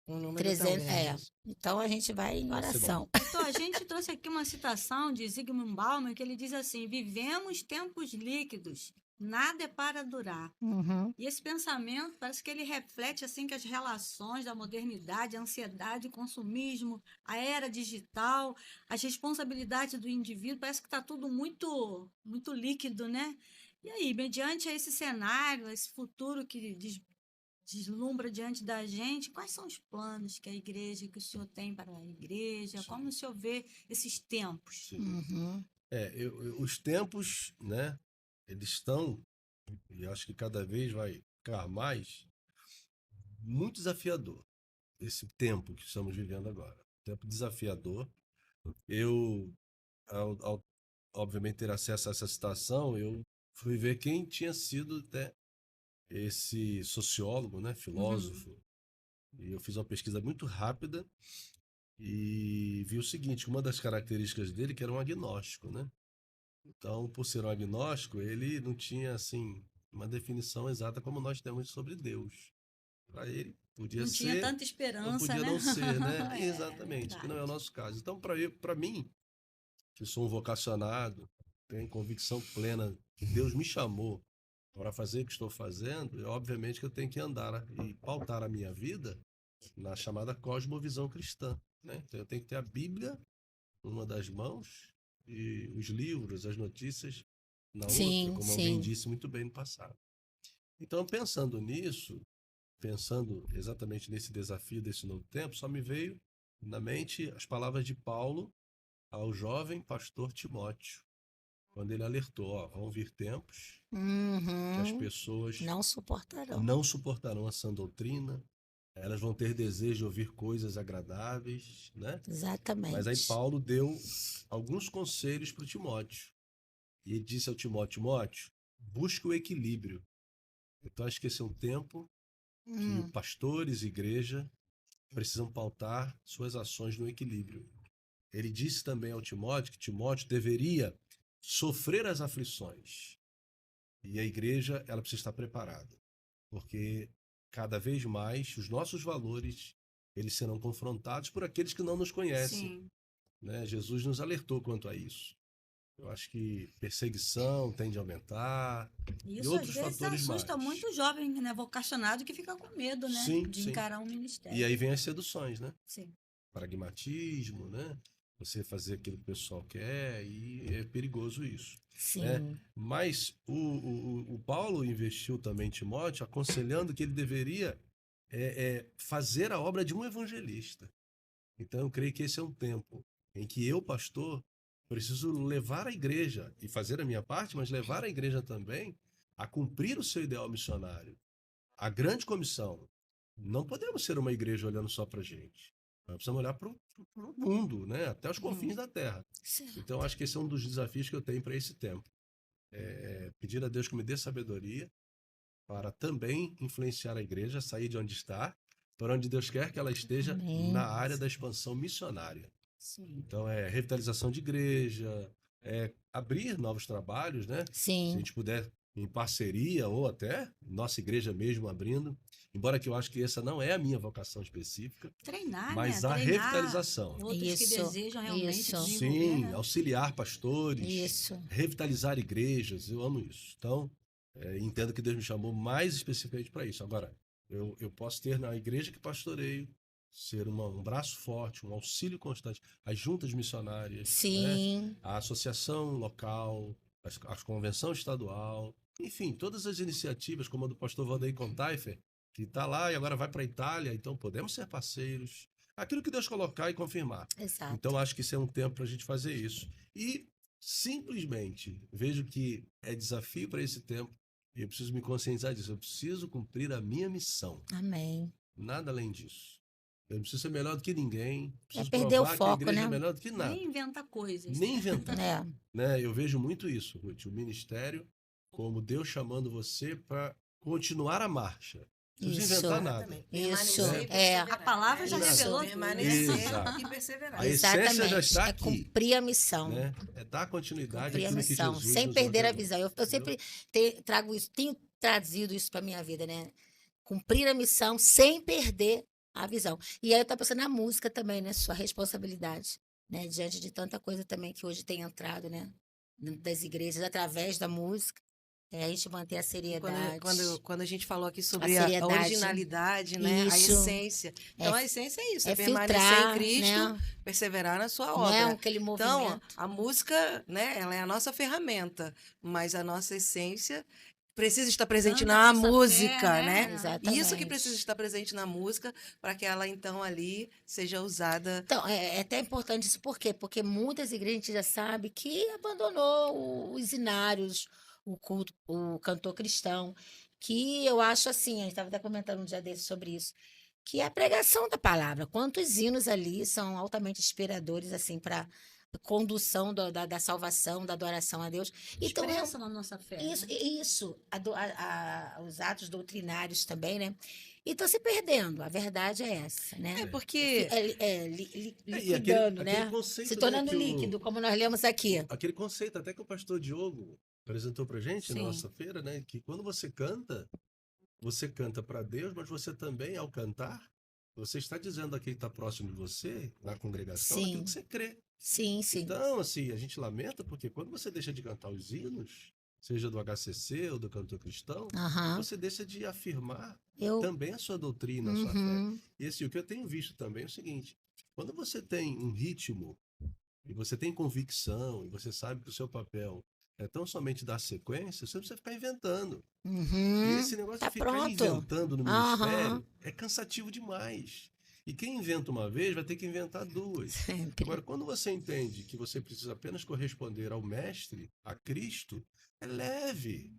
Um número 300. tão grande. Então a gente vai em Vai ser oração. Então, a gente trouxe aqui uma citação de Zygmunt Bauman, que ele diz assim: vivemos tempos líquidos, nada é para durar. Uhum. E esse pensamento parece que ele reflete assim que as relações da modernidade, a ansiedade, o consumismo, a era digital, as responsabilidades do indivíduo, parece que está tudo muito, muito líquido, né? E aí, mediante esse cenário, esse futuro que deslumbra diante da gente, quais são os planos que a igreja, que o senhor tem para a igreja? Sim. Como o senhor vê esses tempos? Sim. Uhum. Os tempos, né, eles estão, e acho que cada vez vai ficar mais, muito desafiador. Esse tempo que estamos vivendo agora. Tempo desafiador. Eu, obviamente, ter acesso a essa citação, eu fui ver quem tinha sido até esse sociólogo, né, filósofo. E eu fiz uma pesquisa muito rápida e vi o seguinte: uma das características dele que era um agnóstico, né? Então, por ser um agnóstico, ele não tinha assim uma definição exata como nós temos sobre Deus. Para ele podia Não ser, tinha tanta não esperança, podia né? não ser, né? É, Exatamente, que não é o verdade. nosso caso. Então, para mim, que sou um vocacionado, tenho convicção plena que Deus me chamou para fazer o que estou fazendo, é obviamente que eu tenho que andar e pautar a minha vida na chamada cosmovisão cristã, né? Então eu tenho que ter a Bíblia numa das mãos e os livros, as notícias na Sim, outra, como alguém sim. disse muito bem no passado. Então, pensando nisso, pensando exatamente nesse desafio desse novo tempo, só me veio na mente as palavras de Paulo ao jovem pastor Timóteo, quando ele alertou: ó, vão vir tempos que as Uhum. pessoas Não suportarão. não suportarão a sã doutrina, elas vão ter desejo de ouvir coisas agradáveis, né? Exatamente. Mas aí Paulo deu alguns conselhos para o Timóteo. E ele disse ao Timóteo, Timóteo, busque o equilíbrio. Então acho que esse é um tempo que pastores e igreja precisam pautar suas ações no equilíbrio. Ele disse também ao Timóteo que Timóteo deveria sofrer as aflições. E a igreja, ela precisa estar preparada, porque cada vez mais os nossos valores, eles serão confrontados por aqueles que não nos conhecem, Sim. né? Jesus nos alertou quanto a isso. Eu acho que perseguição tende a aumentar e Isso às outros vezes fatores assusta mais. muito jovem, né, vocacionado que fica com medo, né, Sim, de sim. encarar um ministério. E aí vem as seduções, né? Sim. Pragmatismo, né? Você fazer aquilo que o pessoal quer e é perigoso isso. Sim. Né? Mas o Paulo investiu também em Timóteo, aconselhando que ele deveria fazer a obra de um evangelista. Então, eu creio que esse é um tempo em que eu, pastor, preciso levar a igreja e fazer a minha parte, mas levar a igreja também a cumprir o seu ideal missionário. A grande comissão. Não podemos ser uma igreja olhando só para a gente. Nós precisamos olhar para o mundo, né? Até os confins da terra. Certo. Então, acho que esse é um dos desafios que eu tenho para esse tempo. Pedir a Deus que me dê sabedoria para também influenciar a igreja, sair de onde está, para onde Deus quer que ela esteja Amém. na área da expansão missionária. Sim. Então, revitalização de igreja, abrir novos trabalhos, né? Se a Sim. gente puder, em parceria ou até nossa igreja mesmo abrindo, embora que eu acho que essa não é a minha vocação específica, Treinar, mas né? a Treinar revitalização. outros que Isso, desejam realmente isso. desenvolver, Sim, né? auxiliar pastores, Isso. revitalizar igrejas, eu amo isso. Então, entendo que Deus me chamou mais especificamente para isso. Agora, eu posso ter na igreja que pastoreio, ser um braço forte, um auxílio constante, as juntas missionárias, né? Sim. A associação local, a convenção estadual, enfim, todas as iniciativas, como a do pastor Valdeir Contaifer, que está lá e agora vai para a Itália, então podemos ser parceiros. Aquilo que Deus colocar e confirmar. Exato. Então, acho que isso é um tempo para a gente fazer isso. E, simplesmente, vejo que é desafio para esse tempo e eu preciso me conscientizar disso. Eu preciso cumprir a minha missão. Amém. Nada além disso. Eu não preciso ser melhor do que ninguém. Preciso perder o provar foco, que a igreja né? é melhor do que nada. Nem inventa coisas. Nem inventar. É. Né? Eu vejo muito isso, Ruth. O ministério, como Deus chamando você para continuar a marcha. Não precisa Isso. inventar nada. Isso, Permanecer e é. perseverar. A palavra já Isso. revelou tudo. Permanecer Exato. e perseverar. A essência já está É aqui. cumprir a missão. Né? É dar continuidade Cumprir a àquilo que missão, Jesus sem nos perder a ordenou. visão. Eu sempre trago isso, tenho trazido isso para minha vida, né? Cumprir a missão sem perder a visão. E aí eu estou pensando na música também, né? Sua responsabilidade, né? Diante de tanta coisa também que hoje tem entrado, né? Dentro das igrejas, através da música, a gente manter a seriedade. Quando a gente falou aqui sobre A a seriedade. originalidade, né? A Isso. essência. Então, a essência é isso, é, É permanecer filtrar, em Cristo, né? perseverar na sua Não obra. é aquele Então, movimento. a música, né, ela é a nossa ferramenta, mas a nossa essência precisa estar presente Tanto na a nossa música, fé, né? né? Exatamente. Isso que precisa estar presente na música para que ela, então, ali seja usada. Então, é até importante isso, por quê? Porque muitas igrejas a gente já sabe que abandonou os inários, o culto, o cantor cristão, que eu acho assim, a gente estava até comentando um dia desses sobre isso, que é a pregação da palavra. Quantos hinos ali são altamente inspiradores, assim, para condução da salvação, da adoração a Deus. Então, Expressa na nossa fé. isso, né? isso os atos doutrinários também, né? E estão se perdendo, a verdade é essa, né? É porque E Liquidando, né? aquele conceito, Se tornando né, que líquido, como nós lemos aqui. aquele conceito até que o pastor Diogo apresentou pra gente na Sim. nossa feira, né? Que quando você canta para Deus, mas você também, ao cantar, você está dizendo a quem está próximo de você, na congregação, Sim. aquilo que você crê. Sim, sim. Então, assim, a gente lamenta porque quando você deixa de cantar os hinos, seja do HCC ou do cantor cristão, Aham. você deixa de afirmar Eu. também a sua doutrina, a sua fé. Uhum. E assim, o que eu tenho visto também é o seguinte: quando você tem um ritmo, e você tem convicção, e você sabe que o seu papel é tão somente dar sequência, você não precisa ficar inventando. E Uhum. esse negócio Tá de ficar pronto. inventando no Aham. ministério é cansativo demais. E quem inventa uma vez vai ter que inventar duas. Sempre. Agora, quando você entende que você precisa apenas corresponder ao Mestre, a Cristo, é leve.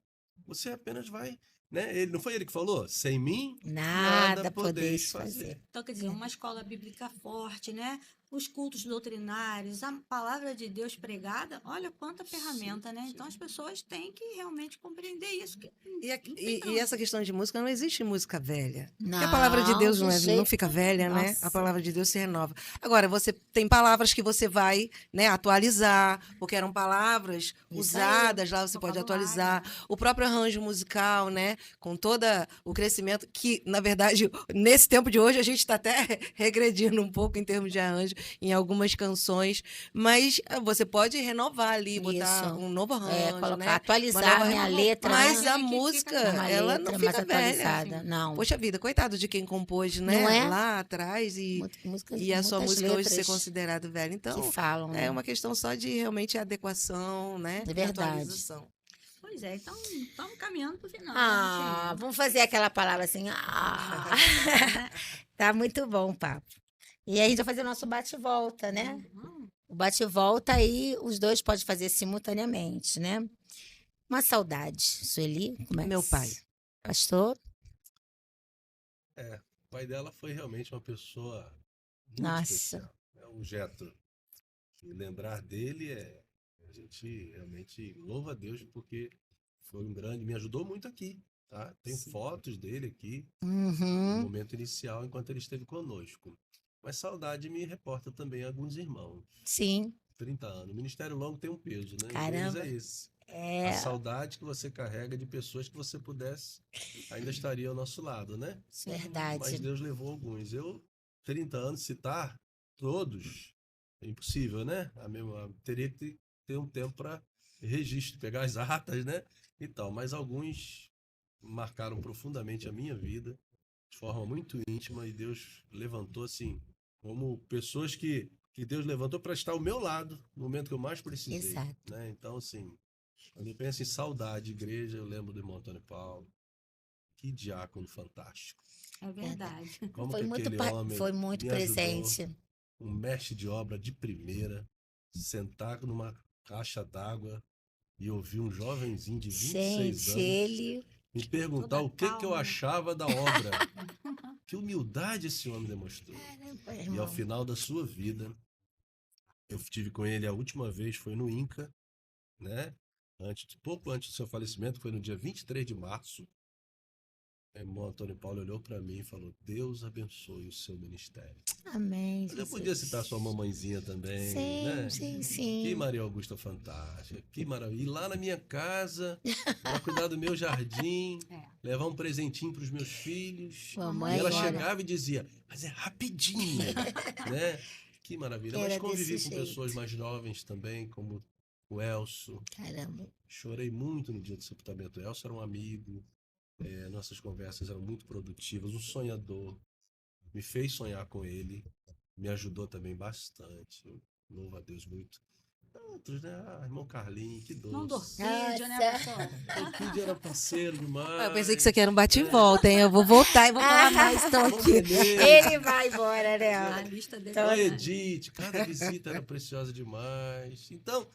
Você apenas vai né? Não foi ele que falou? Sem mim, Nada podeis fazer. Então, quer dizer, uma escola bíblica forte, né? Os cultos doutrinários, a palavra de Deus pregada, olha quanta ferramenta, né? Então, as pessoas têm que realmente compreender isso. E essa questão de música, não existe música velha. Porque a Não, palavra de Deus de não jeito fica velha, né? A Nossa. palavra de Deus se renova. Agora, você tem palavras que você vai, né, atualizar, porque eram palavras Isso aí. usadas, lá você pode Vocabulário, atualizar. né? O próprio arranjo musical, né? Com todo o crescimento, que, na verdade, nesse tempo de hoje, a gente está até regredindo um pouco em termos de arranjo em algumas canções, mas você pode renovar ali, botar Isso. um novo arranjo, Colocar, né? atualizar Uma a nova minha roupagem, letra, Mas né? a que fica música, Uma ela letra não mais fica velha. atualizada. Não. Poxa vida, coitado de quem compôs, né? Não é? Lá atrás Músicas, e a sua muitas música hoje ser letras considerada velha. que Então, falam, é né? uma questão só de realmente adequação, né? É E verdade. atualização. Pois é, então estamos caminhando para o final. Ah, né, vamos fazer aquela palavra assim. Ah. Tá muito bom o papo. E aí a gente vai fazer o nosso bate-volta, né? gente? O bate-volta aí, os dois podem fazer simultaneamente, né? Uma saudade. Sueli, começa. Meu pai. Pastor? O pai dela foi realmente uma pessoa muito Nossa. especial. É o Jetro. E lembrar dele a gente realmente louva a Deus porque foi um grande, me ajudou muito aqui, tá? Tem fotos dele aqui no Uhum. momento inicial enquanto ele esteve conosco. Mas saudade me reporta também alguns irmãos. Sim. 30 anos. O Ministério Longo tem um peso, né? Caramba. Um deles é esse. É A saudade que você carrega de pessoas que você pudesse ainda estaria ao nosso lado, né? Mas verdade. Deus levou alguns. 30 anos, citar todos, é impossível, né? Teria que ter um tempo para registro, pegar as atas, né? E tal. Mas alguns marcaram profundamente a minha vida, de forma muito íntima, e Deus levantou, assim, como pessoas que Deus levantou para estar ao meu lado no momento que eu mais precisei. Exato. Né? Então, assim, quando eu penso em saudade de igreja, eu lembro do irmão Antônio Paulo. Que diácono fantástico. É verdade. Como Foi que muito, aquele homem foi muito me ajudou, presente. um mestre de obra de primeira, sentar numa caixa d'água e ouvir um jovenzinho de 26 Gente, anos ele. me perguntar Toda o que eu calma. achava da obra. Que humildade esse homem demonstrou. Caramba, E ao irmão. final da sua vida, eu estive com ele a última vez, foi no INCA, né? Pouco antes do seu falecimento, foi no dia 23 de março. O irmão Antônio Paulo olhou para mim e falou: Deus abençoe o seu ministério. Amém. Mas eu podia citar sua mamãezinha também, Sim, né? sim, Que sim. Maria Augusta fantástica, que maravilha. Ir lá na minha casa, para cuidar do meu jardim, É. levar um presentinho para os meus filhos. Mamãe E ela era- chegava e dizia: Mas é rapidinho, né? Que maravilha. Mas Era convivi desse com pessoas jeito. mais jovens também, como o Elcio. Caramba. Chorei muito no dia do sepultamento. O Elcio era um amigo. Nossas conversas eram muito produtivas. Um sonhador. Me fez sonhar com ele. Me ajudou também bastante. Eu louvo a Deus muito. Outros, né? Irmão Carlinhos, que Não do doce. vídeo, né, Nossa. pastor? O Kid era parceiro demais. Eu pensei que você quer um bate-volta, hein? Eu vou voltar e vou falar mais, então Irmão aqui. Menezes, Ele vai embora, né? A lista dele Então, a é grande. Edith, cada visita era preciosa demais. Então,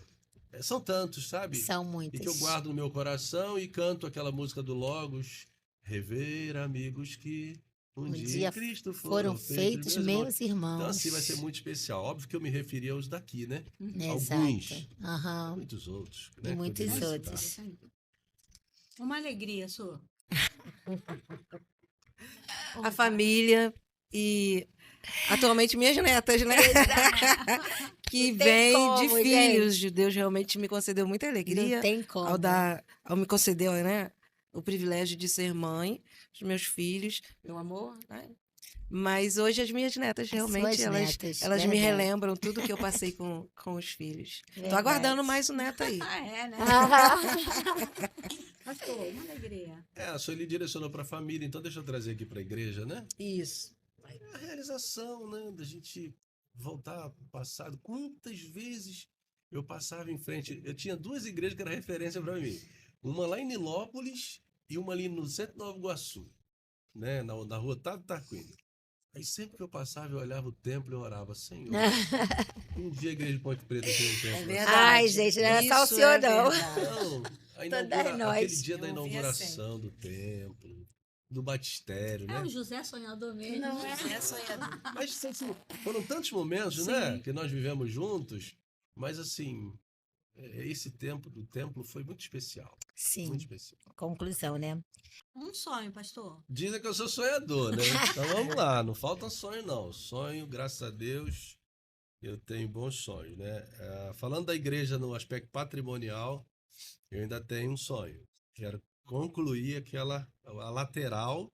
são tantos, sabe? São E muitas. que eu guardo no meu coração e canto aquela música do Logos. Rever amigos que um Um dia dia em Cristo Foram feitos meus irmãos. Então, assim, vai ser muito especial. Óbvio que eu me referi aos daqui, né? Exato. Alguns. Aham. Muitos outros. E Né? muitos Poderia citar. outros. Isso aí. Uma alegria, Su. A família e atualmente minhas netas, né? Que Não tem vêm de como, filhos. Deus realmente me concedeu muita alegria Não tem como. ao me conceder, né, o privilégio de ser mãe dos meus filhos, meu amor, né? Mas hoje as minhas netas realmente suas netas, elas me verdade. relembram tudo que eu passei com os filhos. Tô Verdade. aguardando mais o neto aí. Ah, é, né? Pastor, uma alegria. A Sueli direcionou para a família, então deixa eu trazer aqui para a igreja, né? Isso. A realização, né? Da gente voltar para o passado. Quantas vezes eu passava em frente? Eu tinha duas igrejas que eram referência para mim. Uma lá em Nilópolis e uma ali no centro de Nova Iguaçu, né? Na rua Tato Tarquínio. Aí sempre que eu passava, eu olhava o templo e eu orava, Senhor, um dia a igreja de Ponte Preta tem um templo. É assim. verdade. Ai, gente, não era só o Isso senhor, é não. verdade. Não, Todas nós. aquele dia da Eu ouvi inauguração do templo, do batistério, É né? o José sonhador mesmo. Não, é sonhador. Mas assim, foram tantos momentos, né? Que nós vivemos juntos, mas assim, esse tempo do templo foi muito especial. Sim, Muito especial. conclusão, né? Um sonho, pastor. Dizem que eu sou sonhador, né? Então vamos lá, não falta sonho, não. Sonho, graças a Deus, eu tenho bons sonhos, né? Falando da igreja no aspecto patrimonial, eu ainda tenho um sonho. Quero concluir a lateral,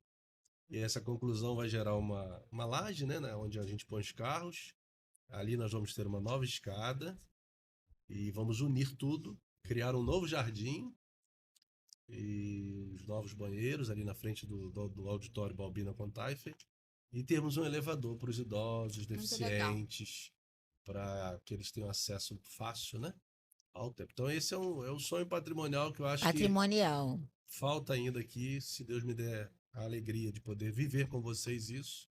e essa conclusão vai gerar uma laje, né? Onde a gente põe os carros. Ali nós vamos ter uma nova escada e vamos unir tudo, criar um novo jardim e os novos banheiros ali na frente do auditório Balbina Contaife e termos um elevador para os idosos, deficientes, para que eles tenham acesso fácil, né, ao tempo. Então esse é um sonho patrimonial que eu acho Patrimonial. que falta ainda aqui. Se Deus me der a alegria de poder viver com vocês isso,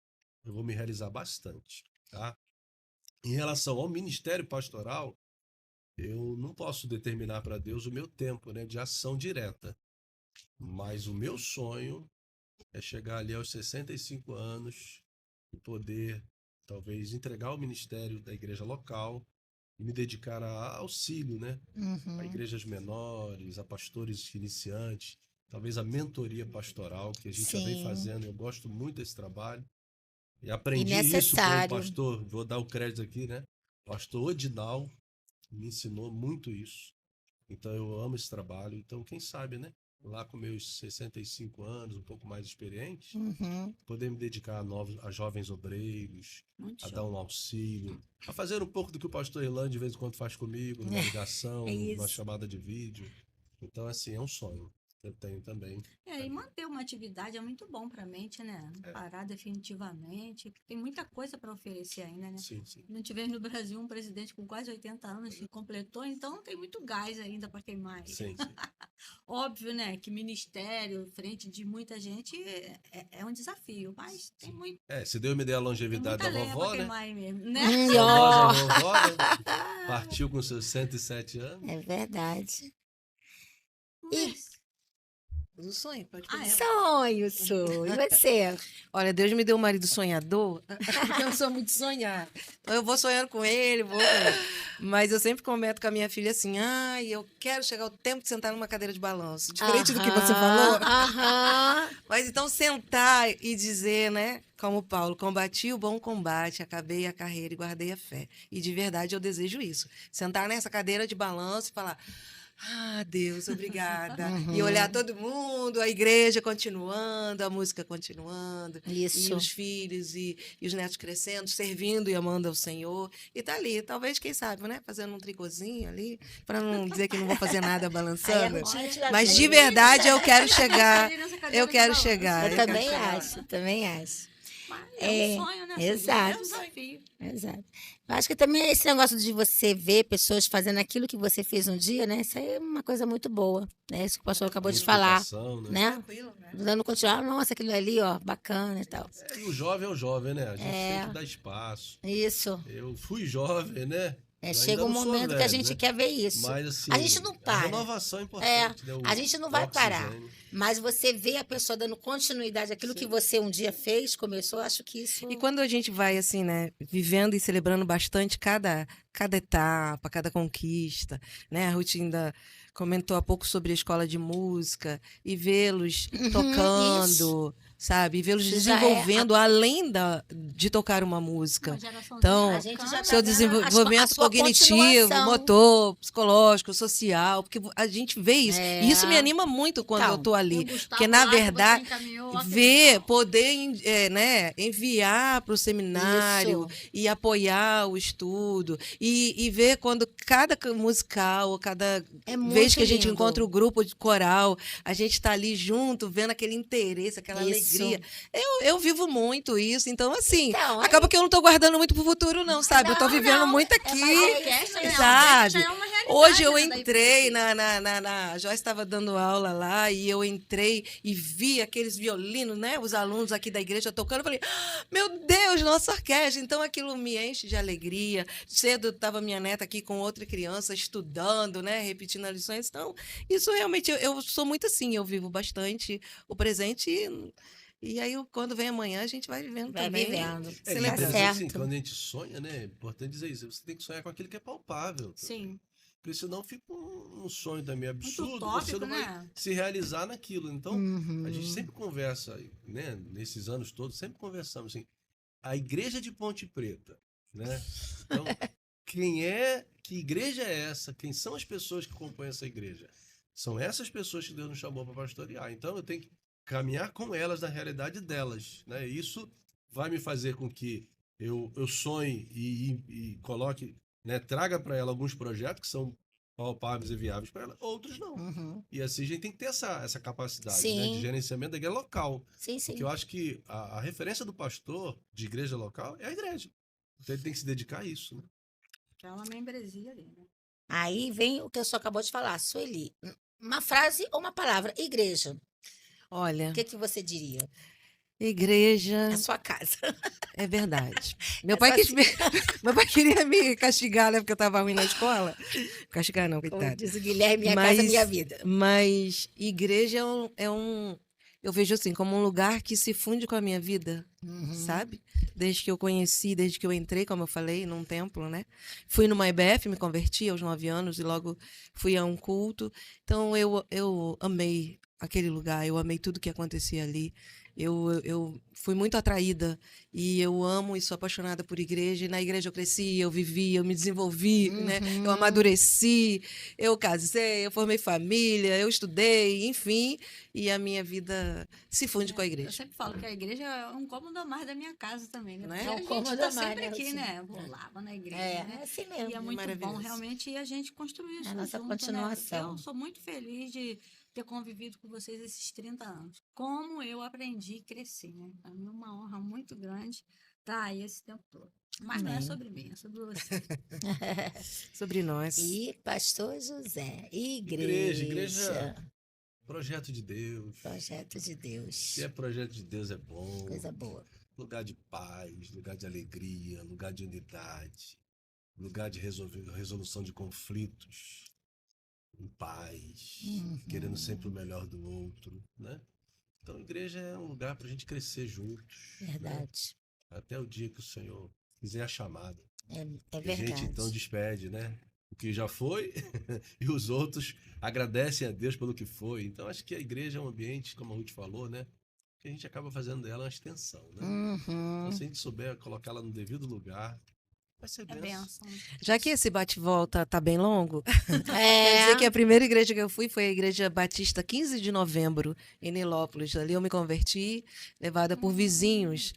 eu vou me realizar bastante, tá? Em relação ao ministério pastoral, eu não posso determinar para Deus o meu tempo, né, de ação direta. Mas o meu sonho é chegar ali aos 65 anos e poder, talvez, entregar o ministério da igreja local e me dedicar a auxílio, né? A igrejas menores, a pastores iniciantes, talvez a mentoria pastoral que a gente já vem Sim. fazendo. Eu gosto muito desse trabalho. E aprendi isso com o necessário. pastor, vou dar o crédito aqui, né? Pastor Odinal me ensinou muito isso. Então eu amo esse trabalho. Então, quem sabe, né? Lá com meus 65 anos, um pouco mais experiente, poder me dedicar a jovens obreiros, Muito a show. dar um auxílio, a fazer um pouco do que o pastor Irlande de vez em quando faz comigo, numa ligação, É isso. numa chamada de vídeo. Então, assim, é um sonho que eu tenho também. E manter uma atividade é muito bom para a mente, né? Não parar definitivamente. Tem muita coisa para oferecer ainda, né? Sim, sim. Não tivemos no Brasil um presidente com quase 80 anos que completou, então tem muito gás ainda para queimar. Aí. Sim, sim. Óbvio, né, que ministério, frente de muita gente, é um desafio, mas tem muito. Se Deus me der a Tem longevidade muita da lenha vovó, para né? queimar aí mesmo, né? Saudosa vovó, né? Partiu com seus 107 anos. É verdade. Mas- Do sonho, pode Ah, falar. Sonho, Su. E você? Olha, Deus me deu um marido sonhador, porque eu não sou muito sonhar. Então eu vou sonhando com ele, vou com ele. Mas eu sempre comento com a minha filha assim, eu quero chegar ao tempo de sentar numa cadeira de balanço. Diferente do que você falou. Aham. Mas então sentar e dizer, né, como Paulo, combati o bom combate, acabei a carreira e guardei a fé. E de verdade eu desejo isso. Sentar nessa cadeira de balanço e falar... Deus, obrigada. E olhar todo mundo, a igreja continuando, a música continuando. Isso. E os filhos e os netos crescendo, servindo e amando ao Senhor. E tá ali, talvez, quem sabe, né? Fazendo um tricôzinho ali, para não dizer que não vou fazer nada Aí a balançando. rotina te dá Mas bem. de verdade eu quero chegar. Nessa cadeira Eu de quero balanço. chegar. Eu quero também chegar. acho, também acho. Mas é um sonho, né? exato. É um desafio. Exato. Eu acho que também esse negócio de você ver pessoas fazendo aquilo que você fez um dia, né? Isso aí é uma coisa muito boa, né? Isso que o pastor acabou de falar, Inspiração, né? né? Tranquilo, né? Dando continuar, nossa, aquilo ali, ó, bacana e tal. E o jovem é o jovem, né? A gente tem que dar espaço. Isso. Eu fui jovem, né? Eu Chega ainda um não sou momento que a velho, gente né? quer ver isso. Mas, assim, A gente não para. A renovação é importante, né? A gente não vai parar. oxigênio. Mas você vê a pessoa dando continuidade àquilo que você um dia fez, começou, acho que isso. E quando a gente vai, assim, né, vivendo e celebrando bastante cada etapa, cada conquista, né? A Ruth ainda comentou há pouco sobre a escola de música e vê-los tocando, sabe? E vê-los Isso já é desenvolvendo além de tocar uma música. Uma geraçãozinha Então, A gente já bacana, tá seu vendo desenvolvimento a sua cognitivo, continuação. motor, psicológico, social, porque a gente vê isso. É. E isso me anima muito quando Então, eu tô ali. O Gustavo Porque, na lá que você verdade, encaminhou, ó, que ver, legal. poder né, enviar para o seminário e apoiar o estudo e ver quando cada musical ou cada É muito vez que a gente lindo. encontra o grupo de coral, a gente está ali junto, vendo aquele interesse, aquela Isso. alegria. Eu vivo muito isso, então assim, Então, aí- acaba que eu não estou guardando muito pro futuro não, sabe? Eu estou Não, vivendo não, muito é aqui, mais Essa, né, sabe? já é uma realidade. Hoje eu né, da entrei igreja. a Joyce estava dando aula lá e eu entrei e vi aqueles violinos, né? Os alunos aqui da igreja tocando. Eu falei, "Ah, meu Deus, nossa orquestra!" Então aquilo me enche de alegria. Cedo estava minha neta aqui com outra criança estudando, né? Repetindo as lições. Então, isso realmente, eu sou muito assim, eu vivo bastante o presente e aí quando vem amanhã a gente vai vivendo Vai também. vivendo. É Se Tá lembrando. interessante assim, certo. quando a gente sonha, né? É importante dizer isso. Você tem que sonhar com aquilo que é palpável. Sim, Porque senão fica um sonho também muito absurdo, você utópico, não vai né? se realizar naquilo. Então, a gente Uhum. sempre conversa, né? Nesses anos todos, sempre conversamos assim. A igreja de Ponte Preta, né? Então, que igreja é essa? Quem são as pessoas que compõem essa igreja? São essas pessoas que Deus nos chamou para pastorear. Então, eu tenho que caminhar com elas na realidade delas, né? Isso vai me fazer com que eu sonhe e coloque, né? Traga para ela alguns projetos que são palpáveis e viáveis para ela, outros não. Uhum. E assim a gente tem que ter essa capacidade, né, de Sim, gerenciamento da igreja local. sim, Porque sim. eu acho que a referência do pastor de igreja local é a igreja. Então ele tem que se dedicar a isso. Né? Que é uma membresia ali, né? Aí vem o que a senhora acabou de falar, Sueli. Uma frase ou uma palavra. Igreja. Olha, O que que você diria? É igreja. a sua casa. É verdade. É sua assim, Meu pai queria me castigar, né? Porque eu estava ruim na escola. Castigar não, como coitado. diz o Guilherme, minha casa, minha vida. Mas igreja eu vejo assim, como um lugar que se funde com a minha vida, Uhum. sabe? Desde que eu conheci, desde que eu entrei, como eu falei, num templo, né? Fui numa IBF, me converti aos 9 anos e logo fui a um culto. Então eu amei aquele lugar, eu amei tudo que acontecia ali. Eu fui muito atraída e eu amo e sou apaixonada por igreja. E na igreja eu cresci, eu vivi, eu me desenvolvi, né? Eu Uhum. amadureci, eu casei, eu formei família, eu estudei, enfim. E a minha vida se funde com a Eu igreja. sempre falo que a igreja é um cômodo a mais da minha casa também, né? Não é? Porque É um a gente cômodo tá a mais, sempre né, aqui, Rocinha? né? Vou lá, vou na igreja, É, né? é assim E mesmo. é muito bom, maravilhoso. realmente, e a gente construir É isso a nossa junto, né? continuação. Eu sou muito feliz de ter convivido com vocês esses 30 anos. Como eu aprendi e cresci, né? Para mim é uma honra muito grande estar aí esse tempo todo. Mas não é Amém. sobre mim, é sobre você. Sobre nós. E pastor José, Igreja, igreja, projeto de Deus. projeto de Deus, Se é projeto de Deus é bom. coisa boa. Lugar de paz, lugar de alegria, lugar de unidade, lugar de resolução de conflitos em paz, querendo sempre o melhor do outro, né? Então, a igreja é um lugar para a gente crescer juntos, né? Verdade. Até o dia que o Senhor fizer a chamada. É E a verdade. gente então despede, né? O que já foi e os outros agradecem a Deus pelo que foi. Então, acho que a igreja é um ambiente, como a Ruth falou, né? Que a gente acaba fazendo dela uma extensão, né? Então, Uhum. se a gente souber colocá-la no devido lugar, vai ser É benção. benção. Já que esse bate-volta tá bem longo, quer dizer É. que a primeira igreja que eu fui foi a Igreja Batista 15 de Novembro, em Nilópolis. Ali eu me converti, levada por vizinhos.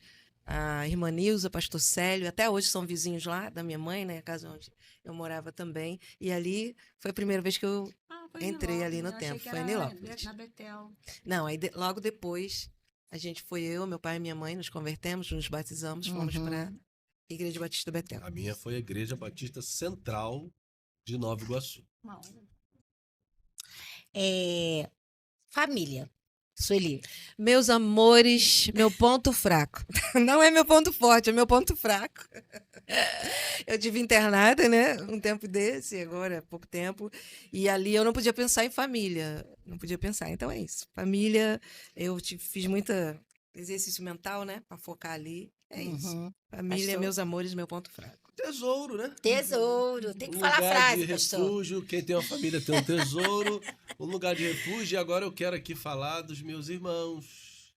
A irmã Nilza, pastor Célio, até hoje são vizinhos lá da minha mãe, né? A casa onde eu morava também. E ali foi a primeira vez que eu Ah, foi em entrei ali no Nilópolis. Eu achei templo. que Foi em era Nilópolis. na Betel. Não, aí logo depois a gente foi meu pai e minha mãe, nos convertemos, nos batizamos, fomos para a Igreja Batista Betel. A minha foi a Igreja Batista Central de Nova Iguaçu. Uma hora. É, família. Sueli. Meus amores, meu ponto fraco. Não é meu ponto forte, é meu ponto fraco. Eu tive internada, né? Um tempo desse, agora há pouco tempo. E ali eu não podia pensar em família. Não podia pensar. Então é isso. Família, fiz muita exercício mental, né? Para focar ali. É isso. Uhum. Família, Pastor. meus amores, meu ponto fraco. Tesouro, né? Tesouro. Tem que Um falar a lugar frase, de pastor. refúgio. Quem tem uma família tem um tesouro. Um lugar de refúgio. E agora eu quero aqui falar dos meus irmãos.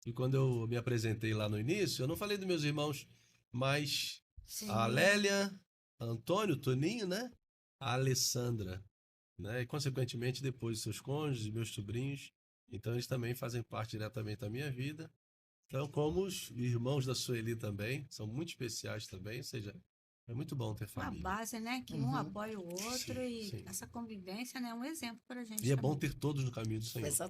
E quando eu me apresentei lá no início, eu não falei dos meus irmãos, mas Sim. a Lélia, Antônio, Toninho, né? A Alessandra, né? E consequentemente depois seus cônjuges, meus sobrinhos. Então eles também fazem parte diretamente da minha vida. Então, como os irmãos da Sueli também, são muito especiais também, ou seja, é muito bom ter Uma família. base, né? Que um apoia o outro Sim, e sim. essa convivência, né? É um exemplo pra gente. E é bom também. ter todos no caminho do Senhor. Pessoal,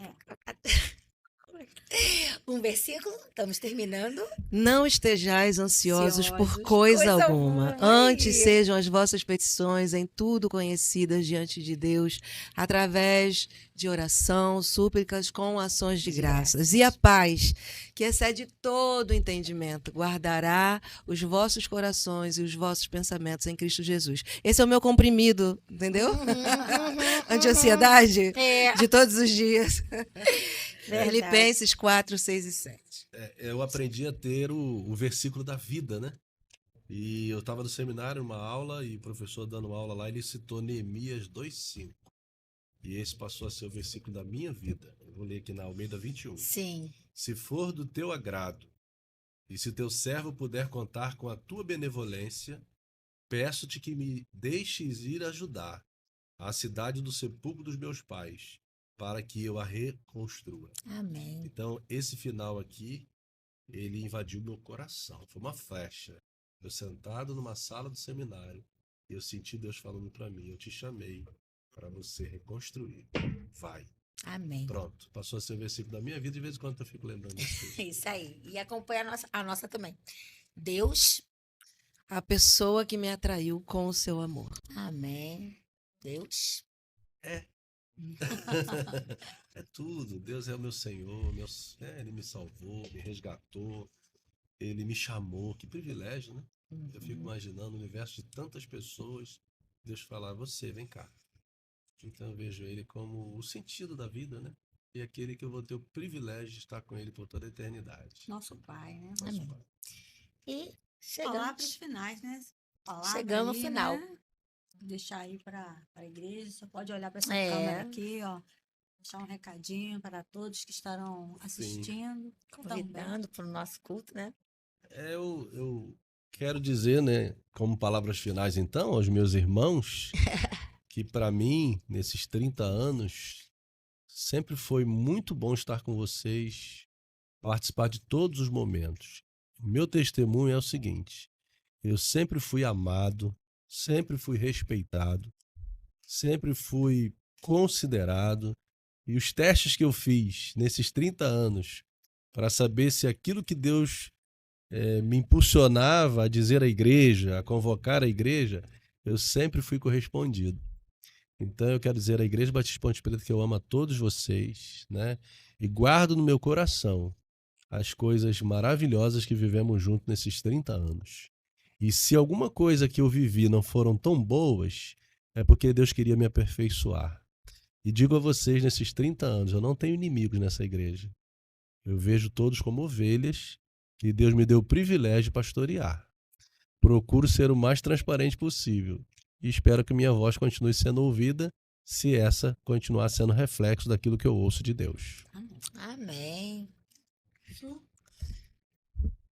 Um versículo, estamos terminando. Não estejais ansiosos por Ansiosos, coisa coisa alguma. alguma, Antes aí. sejam as vossas petições em tudo conhecidas diante de Deus, através de oração, súplicas com ações de De graças. graças. E a paz, que excede todo entendimento, guardará os vossos corações e os vossos pensamentos em Cristo Jesus. Esse é o meu comprimido, entendeu? Anti-ansiedade É, de todos os dias. verdade. Filipenses 4, 6 e 7. Eu aprendi a ter o versículo da vida, né? E eu estava no seminário, numa aula, e o professor dando aula lá, ele citou Neemias 2:5. E esse passou a ser o versículo da minha vida. Eu vou ler aqui na Almeida 21. Sim. Se for do teu agrado, e se teu servo puder contar com a tua benevolência, peço-te que me deixes ir ajudar a cidade do sepulcro dos meus pais, para que eu a reconstrua. Amém. Então, esse final aqui, ele invadiu meu coração. Foi uma flecha. Eu sentado numa sala do seminário, eu senti Deus falando para mim: eu te chamei para você reconstruir. Vai. Amém. Pronto. Passou a ser o versículo da minha vida. De vez em quando eu fico lembrando disso. Isso aí. E acompanha a nossa também. Deus. A pessoa que me atraiu com o seu amor. Amém. Deus. É tudo. Deus é o meu Senhor. Ele me salvou, me resgatou. Ele me chamou. Que privilégio, né? Eu fico imaginando o universo de tantas pessoas. Deus falar: você, vem cá. Então eu vejo ele como o sentido da vida, né? E aquele que eu vou ter o privilégio de estar com ele por toda a eternidade. Nosso Pai, né? Nosso Amém. Pai. E Palavras chegamos. finais, né? Palavra Chegamos aí, ao final. né? Deixar aí para a igreja. Você pode olhar para essa É. câmera aqui, ó. Deixar um recadinho para todos que estarão assistindo. Também. Convidando para o nosso culto, né? Eu quero dizer, né, como palavras finais, então, aos meus irmãos, que para mim, nesses 30 anos, sempre foi muito bom estar com vocês, participar de todos os momentos. O meu testemunho é o seguinte: eu sempre fui amado, sempre fui respeitado, sempre fui considerado, e os testes que eu fiz nesses 30 anos para saber se aquilo que Deus me impulsionava a dizer à igreja, a convocar a igreja, eu sempre fui correspondido. Então eu quero dizer à Igreja Batista Ponte Preta que eu amo a todos vocês, né? E guardo no meu coração as coisas maravilhosas que vivemos juntos nesses 30 anos. E se alguma coisa que eu vivi não foram tão boas, é porque Deus queria me aperfeiçoar. E digo a vocês, nesses 30 anos, eu não tenho inimigos nessa igreja. Eu vejo todos como ovelhas que Deus me deu o privilégio de pastorear. Procuro ser o mais transparente possível e espero que minha voz continue sendo ouvida, se essa continuar sendo reflexo daquilo que eu ouço de Deus. Amém.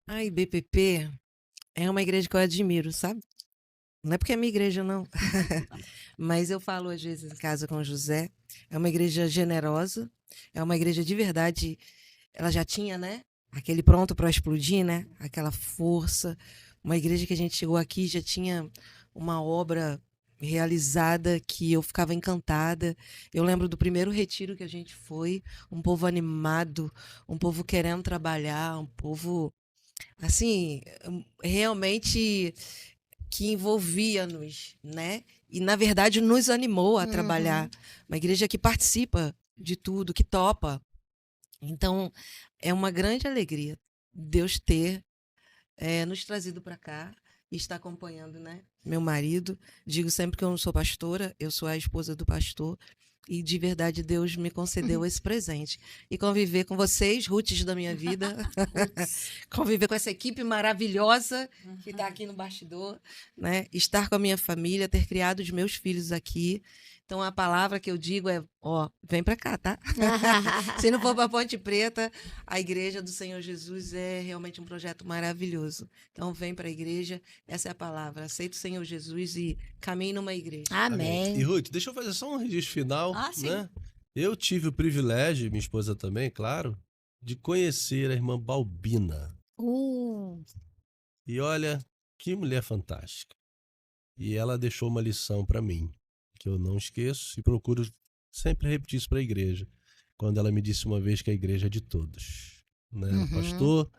A IBPP é uma igreja que eu admiro, sabe? Não é porque é minha igreja, não. Mas eu falo às vezes em casa com o José. É uma igreja generosa, é uma igreja de verdade. Ela já tinha, né? Aquele pronto para explodir, né? Aquela força. Uma igreja que a gente chegou aqui já tinha uma obra realizada que eu ficava encantada. Eu lembro do primeiro retiro que a gente foi, um povo animado, um povo querendo trabalhar, um povo, assim, realmente que envolvia-nos, né? E, na verdade, nos animou a trabalhar. Uma igreja que participa de tudo, que topa. Então, é uma grande alegria Deus ter nos trazido para cá e estar acompanhando, né? Meu marido. Digo sempre que eu não sou pastora, eu sou a esposa do pastor. E, de verdade, Deus me concedeu esse presente. E conviver com vocês, Roots da minha vida. Conviver com essa equipe maravilhosa que está aqui no bastidor, né? Estar com a minha família, ter criado os meus filhos aqui. Então, a palavra que eu digo é, vem para cá, tá? Se não for para Ponte Preta, a Igreja do Senhor Jesus é realmente um projeto maravilhoso. Então, vem para a igreja, essa é a palavra. Aceita o Senhor Jesus e caminhe numa igreja. Amém. E Ruth, deixa eu fazer só um registro final, sim. né? Eu tive o privilégio, minha esposa também, claro, de conhecer a irmã Balbina. E olha, que mulher fantástica. E ela deixou uma lição para mim, que eu não esqueço e procuro sempre repetir isso para a igreja. quando ela me disse uma vez que a igreja é de todos, né? Uhum. Pastor,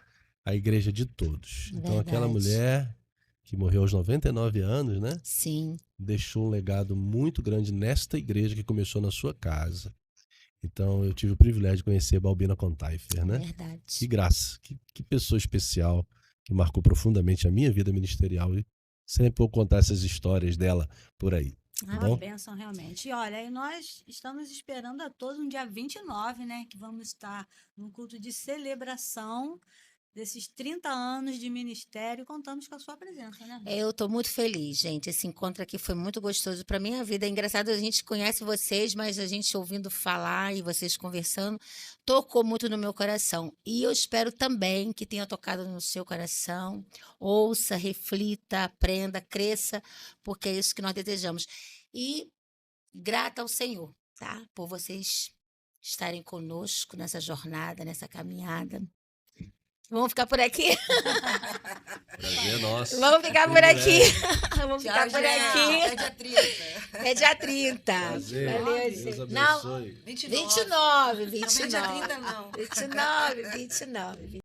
a igreja é de todos. Então aquela Verdade. mulher que morreu aos 99 anos, né? Sim, Deixou um legado muito grande nesta igreja que começou na sua casa. Então eu tive o privilégio de conhecer Balbina Contaifer, né? Que verdade. graça, que pessoa especial, que marcou profundamente a minha vida ministerial. E sempre vou contar essas histórias dela por aí. Ah, Bom. uma bênção, realmente. E olha, e nós estamos esperando a todos no dia 29, né? Que vamos estar num culto de celebração desses 30 anos de ministério. Contamos com a sua presença, né? Eu tô muito feliz, gente. Esse encontro aqui foi muito gostoso para minha vida. É engraçado, a gente conhece vocês, mas a gente ouvindo falar e vocês conversando, tocou muito no meu coração. E eu espero também que tenha tocado no seu coração. Ouça, reflita, aprenda, cresça, porque é isso que nós desejamos. E grata ao Senhor, tá? Por vocês estarem conosco nessa jornada, nessa caminhada. Vamos ficar por aqui? Prazer é nosso. Vamos ficar por aqui. Vamos ficar por Até aqui. dia 30. É dia 30. Prazer. Valeu, Deus gente. Não, abençoe. 29. 29, Não vem dia 30 não. 29, 29.